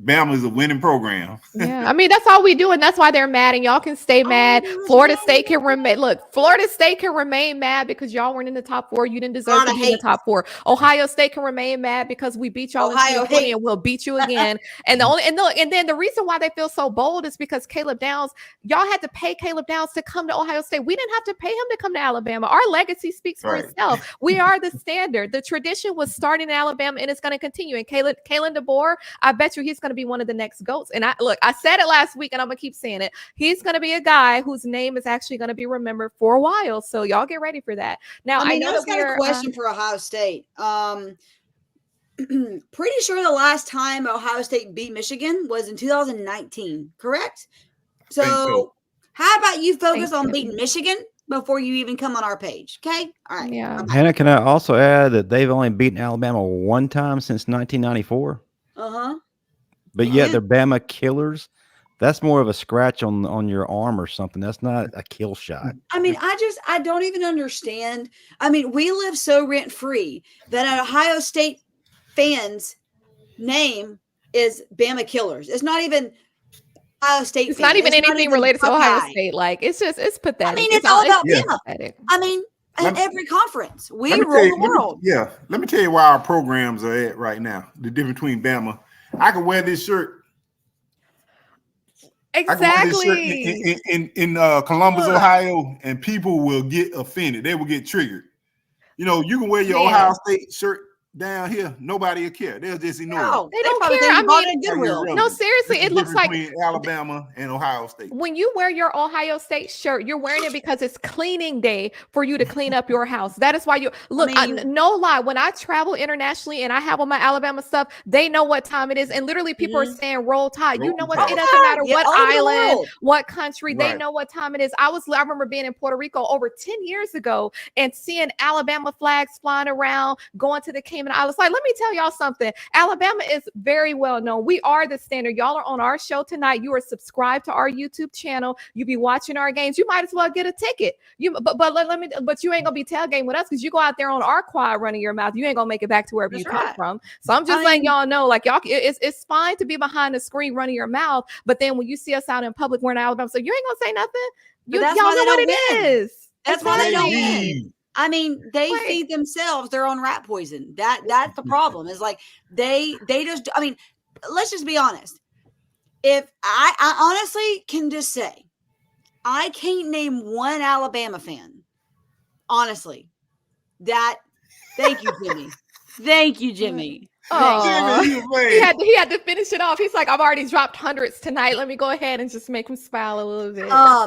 Bama is a winning program. Yeah, I mean, that's all we do, and that's why they're mad, and y'all can stay mad. Florida State can remain. Look, Florida State can remain mad because y'all weren't in the top 4. You didn't deserve to be in the top 4. Ohio State can remain mad because we beat y'all in 2020, and we'll beat you again. And then the reason why they feel so bold is because Caleb Downs, y'all had to pay Caleb Downs to come to Ohio State. We didn't have to pay him to come to Alabama. Our legacy speaks for itself. We are the standard. The tradition was starting in Alabama, and it's going to continue. And Kalen DeBoer, I bet you he's going to be one of the next GOATs. And I said it last week and I'm going to keep saying it. He's going to be a guy whose name is actually going to be remembered for a while. So y'all get ready for that. Now, I know that's got a question for Ohio State. Pretty sure the last time Ohio State beat Michigan was in 2019, correct? So how about you focus on beating Michigan before you even come on our page? Okay. All right. Yeah. Hannah, can I also add that they've only beaten Alabama one time since 1994? But yet they're Bama killers. That's more of a scratch on your arm or something. That's not a kill shot. I mean, I don't even understand. I mean, we live so rent free that an Ohio State fan's name is Bama killers. It's not even Ohio State. It's not even anything related to Ohio State. Like it's pathetic. I mean, it's all about Bama. I mean, in every conference, we rule the world. Let me tell you why our programs are at right now. The difference between Bama. I can wear this shirt. Exactly. In Columbus, Ohio, and people will get offended. They will get triggered. You can wear your Ohio State shirt down here. Nobody will care. They'll just ignore it. They don't care. I mean, no, seriously, it looks like Alabama and Ohio State. When you wear your Ohio State shirt, you're wearing it because it's cleaning day for you to clean up your house. That is why you look. No lie. When I travel internationally and I have on my Alabama stuff, they know what time it is, and literally people are saying "Roll Tide." You know what? It doesn't matter what island, what country. They know what time it is. I remember being in Puerto Rico over 10 years ago and seeing Alabama flags flying around, going to the Cayman Islands. Like, let me tell y'all something. Alabama is very well known. We are the standard. Y'all are on our show tonight. You are subscribed to our YouTube channel. You be watching our games. You might as well get a ticket. But you ain't gonna be tailgating with us because you go out there on our quad running your mouth. You ain't gonna make it back to wherever you come from. So I'm just letting y'all know, like, y'all, it's fine to be behind the screen running your mouth, but then when you see us out in public wearing Alabama, so you ain't gonna say nothing. Y'all know what it is. That's why they don't win. I mean, they feed themselves their own rat poison. That's the problem. Is like they just. I mean, let's just be honest. If I honestly can just say, I can't name one Alabama fan. Honestly, thank you, Jimmy. Thank you, Jimmy. Oh, he had to finish it off. He's like, I've already dropped hundreds tonight. Let me go ahead and just make him smile a little bit. I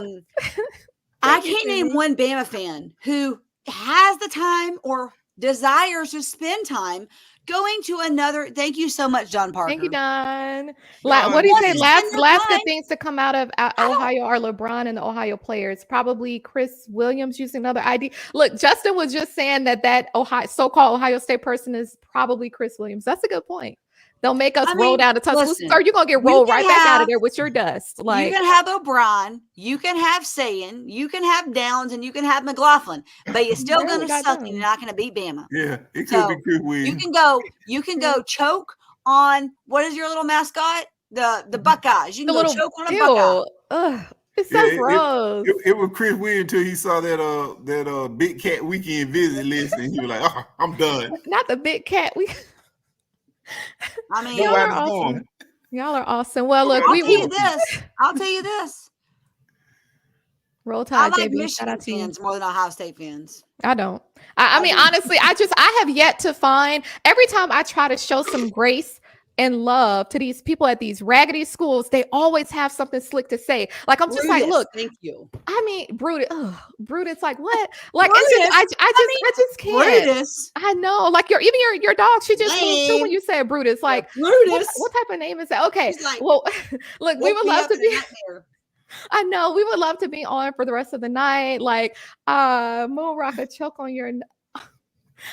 can't name one Bama fan who has the time or desires to spend time going to another. Thank you so much, John Parker. Thank you, Don. Don, What do you want say? to Last spend their good time. things to come out of Ohio are LeBron and the Ohio players. Probably Chris Williams using another ID. Look, Justin was just saying that so-called Ohio State person is probably Chris Williams. That's a good point. They'll make us roll down to Tuscaloosa. listen, Sir, you're gonna get rolled right back out of there with your dust. Like, you can have O'Brien, you can have Sayan, you can have Downs, and you can have McLaughlin, but you're still Barely going to got suck, done. and you're not going to beat Bama. Yeah, it could So, be Chris Williams. You can go choke on, what is your little mascot? The Buckeyes. You the can go little choke on a Buckeye. Ugh, it's so gross. It was Chris Williams until he saw that Big Cat Weekend visit list, and he was like, "Oh, I'm done." Not the big cat. I mean, Y'all are Nobody's awesome. going. Y'all are awesome. Well, look, I'll tell you this. Roll I Tide, like JB. Shout Michigan out to you. fans more than Ohio State fans. I don't. I mean, do. honestly, I have yet to find. Every time I try to show some grace and love to these people at these raggedy schools, they always have something slick to say. Like, I'm just like, Brutus, look, thank you. I mean, Brutus. Brutus, like what? Like, it's just, I just can't. Brutus. I know. Like your dog, she just moved too when you said Brutus. Like, Brutus. what type of name is that? Okay. Like, Well, look, we would love to be. Nightmare. I know we would love to be on for the rest of the night. Like, Moon Rock a choke on your.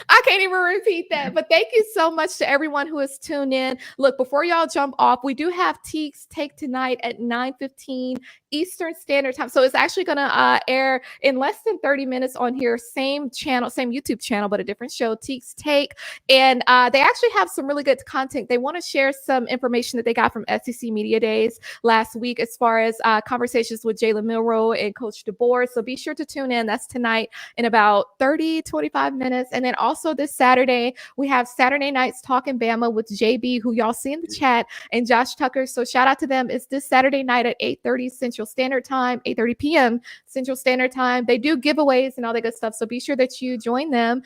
I can't even repeat that, but thank you so much to everyone who has tuned in. Look, before y'all jump off, we do have Teeks Take tonight at 9:15 Eastern Standard Time. So it's actually going to air in less than 30 minutes on here. Same channel, same YouTube channel, but a different show, Teeks Take. And they actually have some really good content. They want to share some information that they got from SEC Media Days last week as far as conversations with Jalen Milroe and Coach DeBoer. So be sure to tune in. That's tonight in about 30-25 minutes. And then also this Saturday, we have Saturday Nights Talking Bama with JB, who y'all see in the chat, and Josh Tucker. So shout out to them. It's this Saturday night at 8:30 Central Standard Time, 8:30 p.m. Central Standard Time. They do giveaways and all that good stuff. So be sure that you join them.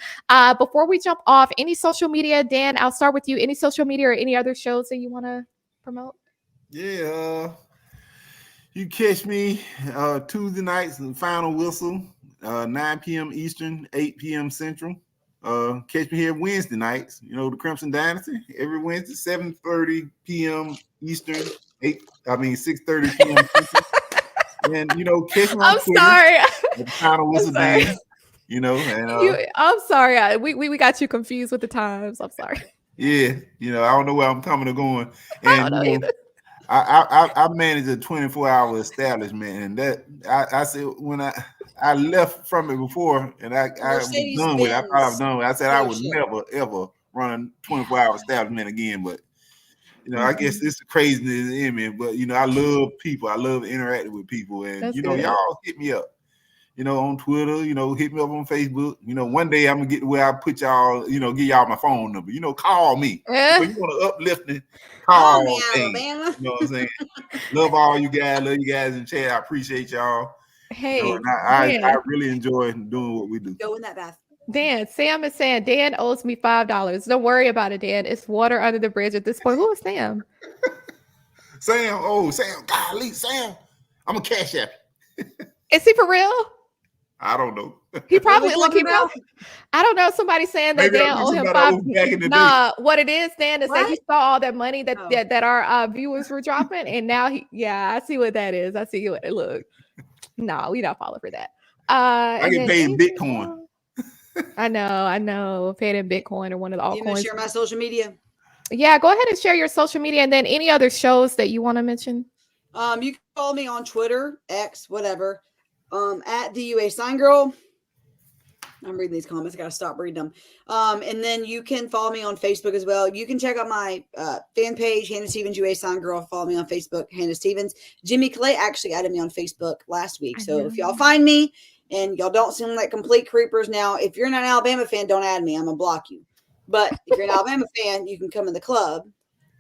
Before we jump off, any social media, Dan, I'll start with you. Any social media or any other shows that you want to promote? Yeah, you catch me Tuesday nights, the final whistle, 9 p.m. Eastern, 8 p.m. Central. Catch me here Wednesday nights, the Crimson Dynasty, every Wednesday, 7:30 p.m. Eastern, 6:30 p.m. Central. And, catch me on I'm Twitter. sorry. The final whistle Dan, and I'm sorry. We got you confused with the times. I'm sorry. yeah, I don't know where I'm coming or going. And I don't know either. I manage a 24-hour establishment, and that I said when I left from it before, and I was done with it. I thought I was done with it. I said I would never ever run a 24-hour establishment again. But I guess it's the craziness in me. But I love people. I love interacting with people, and good. y'all hit me up. On Twitter, hit me up on Facebook. One day I'm gonna get to where I put y'all, give y'all my phone number. Call me. When you want to uplifting, call me. Alabama. You know what I'm saying? Love all you guys. Love you guys in the chat. I appreciate y'all. Hey, I really enjoy doing what we do. Go in that bath. Dan, Sam is saying Dan owes me $5. Don't worry about it, Dan. It's water under the bridge at this point. Who is Sam? Sam, golly, Sam. I'm a cash app. Is he for real? I don't know. He probably What are you talking about? I don't know. Somebody saying that Maybe Dan owe him $5. Nah, what it is, Dan, is that he saw all that money that our viewers were dropping, and now I see what that is. I see what it look. No, we don't follow for that. I get paid in Bitcoin. I know. Paid in Bitcoin or one of the altcoins. You want to share my social media? Yeah, go ahead and share your social media, and then any other shows that you want to mention. You can follow me on Twitter, X, whatever. At the UA Sign Girl. I'm reading these comments. I gotta stop reading them. And then you can follow me on Facebook as well. You can check out my fan page, Hannah Stevens UA Sign Girl. Follow me on Facebook, Hannah Stevens. Jimmy Clay actually added me on Facebook last week. So if y'all find me and y'all don't seem like complete creepers now, if you're not an Alabama fan, don't add me. I'm gonna block you. But if you're an Alabama fan, you can come in the club.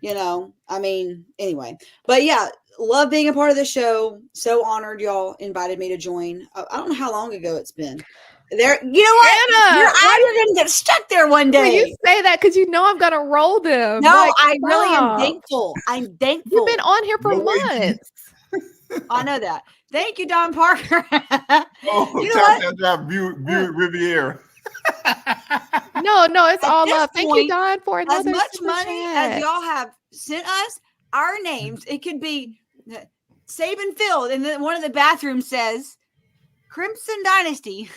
Anyway. But yeah, love being a part of the show. So honored y'all invited me to join. I don't know how long ago it's been. There, you know what? Anna, you're gonna get stuck there one day. When you say that because I'm gonna roll them. No, like, I really am thankful. I'm thankful. You've been on here for months. I know that. Thank you, Don Parker. Riviera. No, it's At all this love. Thank you, point, Don, for as another much super money chat. as y'all have sent us, our names, it could be Sabin Field, and then one of the bathrooms says Crimson Dynasty,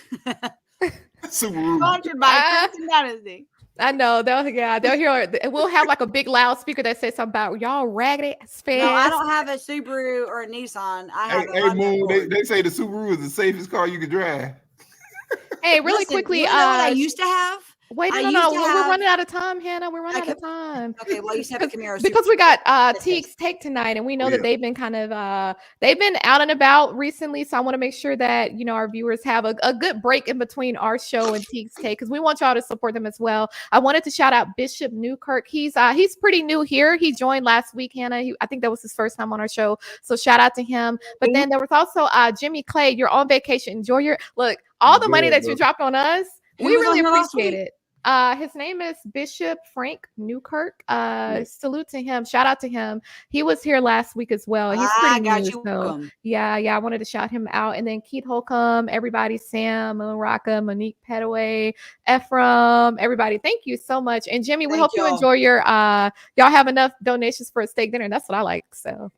sponsored by Crimson Dynasty. I know they'll hear. We'll have like a big loudspeaker that says something about y'all raggedy ass fans. No, I don't have a Subaru or a Nissan. I have Hey, Moon, they say the Subaru is the safest car you can drive. Hey, really Listen, quickly, you know what I used to have? Wait, no, we're running out of time, Hannah. We're running out of time. Okay, well, you said a Camaro. Because we got Teague's Take tonight, and we know that they've been kind of they've been out and about recently. So I want to make sure that our viewers have a good break in between our show and Teague's Take, because we want y'all to support them as well. I wanted to shout out Bishop Newkirk. He's pretty new here. He joined last week, Hannah. I think that was his first time on our show. So shout out to him. But then there was also Jimmy Clay. You're on vacation. Enjoy all the money that you dropped on us. We really appreciate it. His name is Bishop Frank Newkirk. Salute to him. Shout out to him. He was here last week as well. He's pretty new. So yeah, I wanted to shout him out. And then Keith Holcomb, everybody, Sam, Raka, Monique Petaway, Ephraim, everybody. Thank you so much. And Jimmy, we hope you enjoy your y'all have enough donations for a steak dinner. That's what I like. So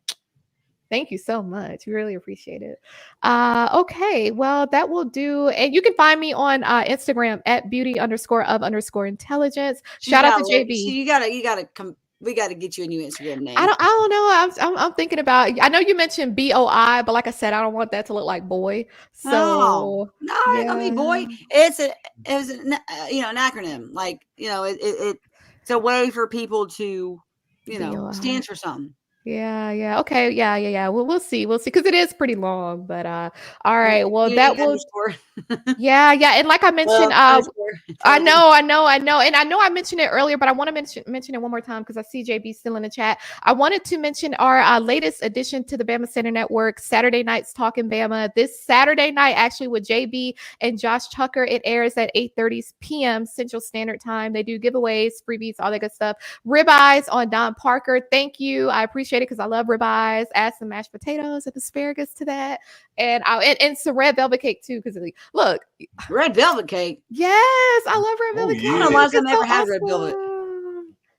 thank you so much. We really appreciate it. Okay, well, that will do. And you can find me on Instagram at beauty_of_intelligence. Shout out to JB. So you gotta come. We gotta get you a new Instagram name. I don't know. I'm thinking about. I know you mentioned BOI, but like I said, I don't want that to look like boy. So no, I mean boy. It's an acronym. Like it's a way for people to stands for something. Yeah. Okay. Yeah. We'll see. Because it is pretty long. But all right. Well, that will. Yeah. And like I mentioned, I know. And I know I mentioned it earlier, but I want to mention it one more time because I see JB still in the chat. I wanted to mention our latest addition to the Bama Center Network, Saturday Nights Talking Bama. This Saturday night, actually, with JB and Josh Tucker, it airs at 8:30 p.m. Central Standard Time. They do giveaways, freebies, all that good stuff. Ribeyes on Don Parker. Thank you. I appreciate it because I love ribeyes. Add some mashed potatoes and asparagus to that, and some red velvet cake too. Because look, red velvet cake. Yes, I love red velvet cake. I don't know why I've never had red velvet.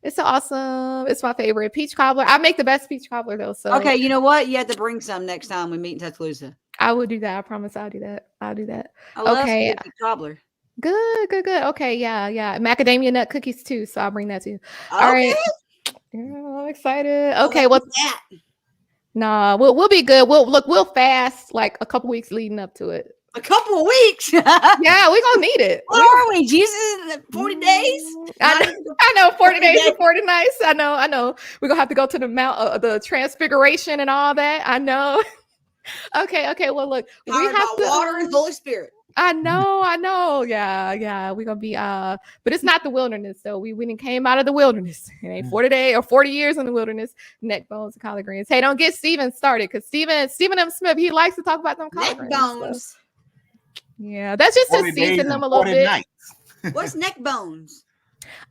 It's so awesome. It's my favorite. Peach cobbler. I make the best peach cobbler though. So okay, you know what? You have to bring some next time we meet in Tuscaloosa. I will do that. I promise. I'll do that. I love peach cobbler. Good. Okay, yeah. Macadamia nut cookies too. So I'll bring that too. Okay. All right. Yeah, I'm excited. Okay, well, nah, we'll be good. We'll fast like a couple weeks leading up to it. A couple of weeks. Yeah, we're gonna need it. What are we? Jesus, 40 days? I know 40 days and 40 nights. I know. We're gonna have to go to the Mount the Transfiguration and all that. I know. Okay. Well, look, we have to water and Holy Spirit. I know. Yeah. We're gonna be but it's not the wilderness though. We went and came out of the wilderness. It ain't 40 days or 40 years in the wilderness. Neck bones and collard greens. Hey, don't get Steven started because Steven M. Smith, he likes to talk about them collard greens. Neck bones. So. Yeah, that's just to season them a little bit. What's neck bones?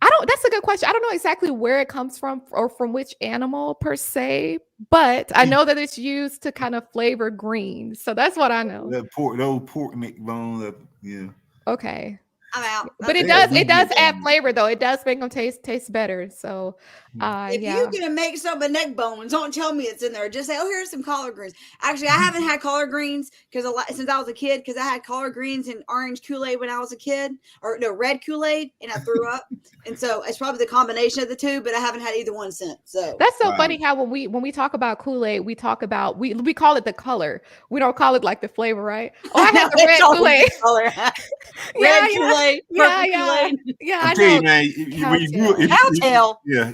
That's a good question. I don't know exactly where it comes from or from which animal per se, but I know that it's used to kind of flavor greens. So that's what I know. The old pork neck bone. Yeah. Okay. I'm out. But it does add flavor though. It does make them taste better. So if you're gonna make some of neck bones, don't tell me it's in there. Just say, oh, here's some collard greens. Actually, I haven't had collard greens since I was a kid, because I had collard greens and orange Kool-Aid when I was a kid, or no, red Kool-Aid, and I threw up. And so it's probably the combination of the two, but I haven't had either one since. So that's so funny how when we talk about Kool-Aid, we talk about we call it the color. We don't call it like the flavor, right? Oh, I had the red Kool-Aid. Red Kool-Aid, purple Kool-Aid. Yeah, I tell you, man, when you grew if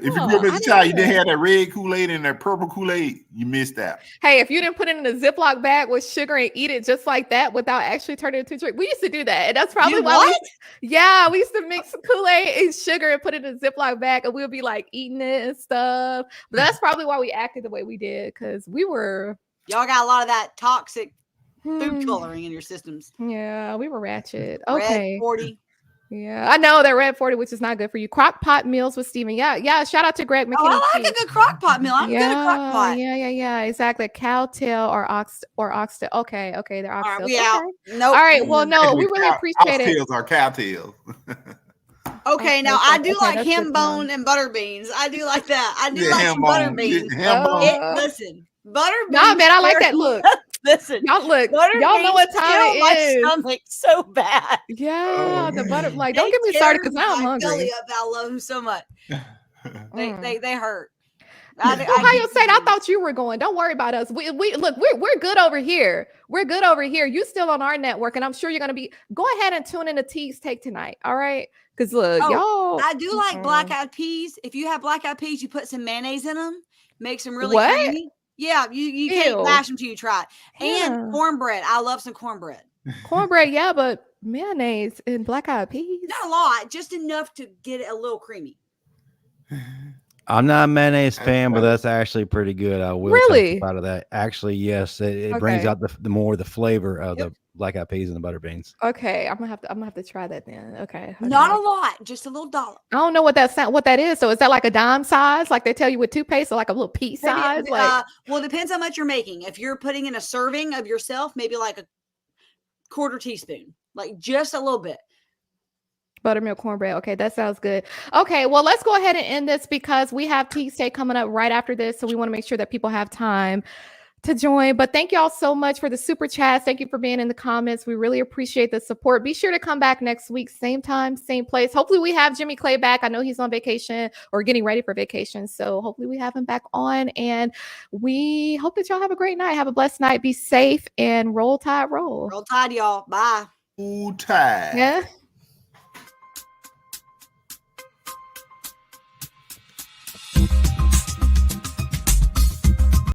you grew up as a child, you didn't have that red Kool-Aid and that purple Kool-Aid, you missed out. Hey, if you didn't put it in a Ziploc bag with sugar and eat it just like that without actually turning it into a drink, we used to do that. And that's probably why we used to mix Kool-Aid and sugar and put it in a Ziploc bag, and we'll be like eating it and stuff. But that's probably why we acted the way we did, because y'all got a lot of that toxic food coloring in your systems. Yeah, we were ratchet. Okay. Red 40. Yeah, I know they're red 40, which is not good for you. Crock pot meals with Steven. Yeah. Shout out to Greg McKinney. Oh, I like a good crock pot meal. I'm good at crock pot. Yeah. Exactly. Cowtail or oxtail. Okay, they're All right, oxtails. we Okay. out. Nope. All right. Well, no, we really appreciate it. Oxtails are cowtails. Okay, now I do like that's ham good to bone know. and butter beans. I do like that. I do Yeah, like ham some butter bone. beans. Ham bone. Listen, butter beans. Nah, man, I like that look. Listen, Y'all look. butter Y'all know what beans time kill it my is. stomach so bad. Yeah, the butter. Like, They don't get me started tear because now I'm my hungry. belly up. I love them so much. They hurt. Ohio State, I thought you were going. Don't worry about us. We look, we're good over here. We're good over here. You still on our network, and I'm sure you're gonna be. Go ahead and tune in to T's Take tonight. All right, because look, y'all. I do like black eyed peas. If you have black eyed peas, you put some mayonnaise in them, makes them really What? creamy. Yeah, you can't bash them till you try it. Yeah. And cornbread. I love some cornbread. Cornbread, yeah, but mayonnaise and black eyed peas. Not a lot, just enough to get it a little creamy. I'm not a mayonnaise fan, but that's actually pretty good. I will Really? out of that. Actually, yes, it brings out the flavor of the black eyed peas and the butter beans. Okay, I'm gonna have to try that then. Okay. Not a lot, just a little dollop. I don't know what that is. So is that like a dime size, like they tell you with toothpaste, or like a little pea size? Maybe, like, well, it depends how much you're making. If you're putting in a serving of yourself, maybe like a quarter teaspoon, like just a little bit. Buttermilk cornbread. Okay, that sounds good. Okay, well, let's go ahead and end this because we have Tea Steak coming up right after this. So we want to make sure that people have time to join. But thank y'all so much for the super chats. Thank you for being in the comments. We really appreciate the support. Be sure to come back next week, same time, same place. Hopefully we have Jimmy Clay back. I know he's on vacation or getting ready for vacation. So hopefully we have him back on. And we hope that y'all have a great night. Have a blessed night. Be safe and roll tide, roll. Roll tide, y'all. Bye. Roll tide. Yeah.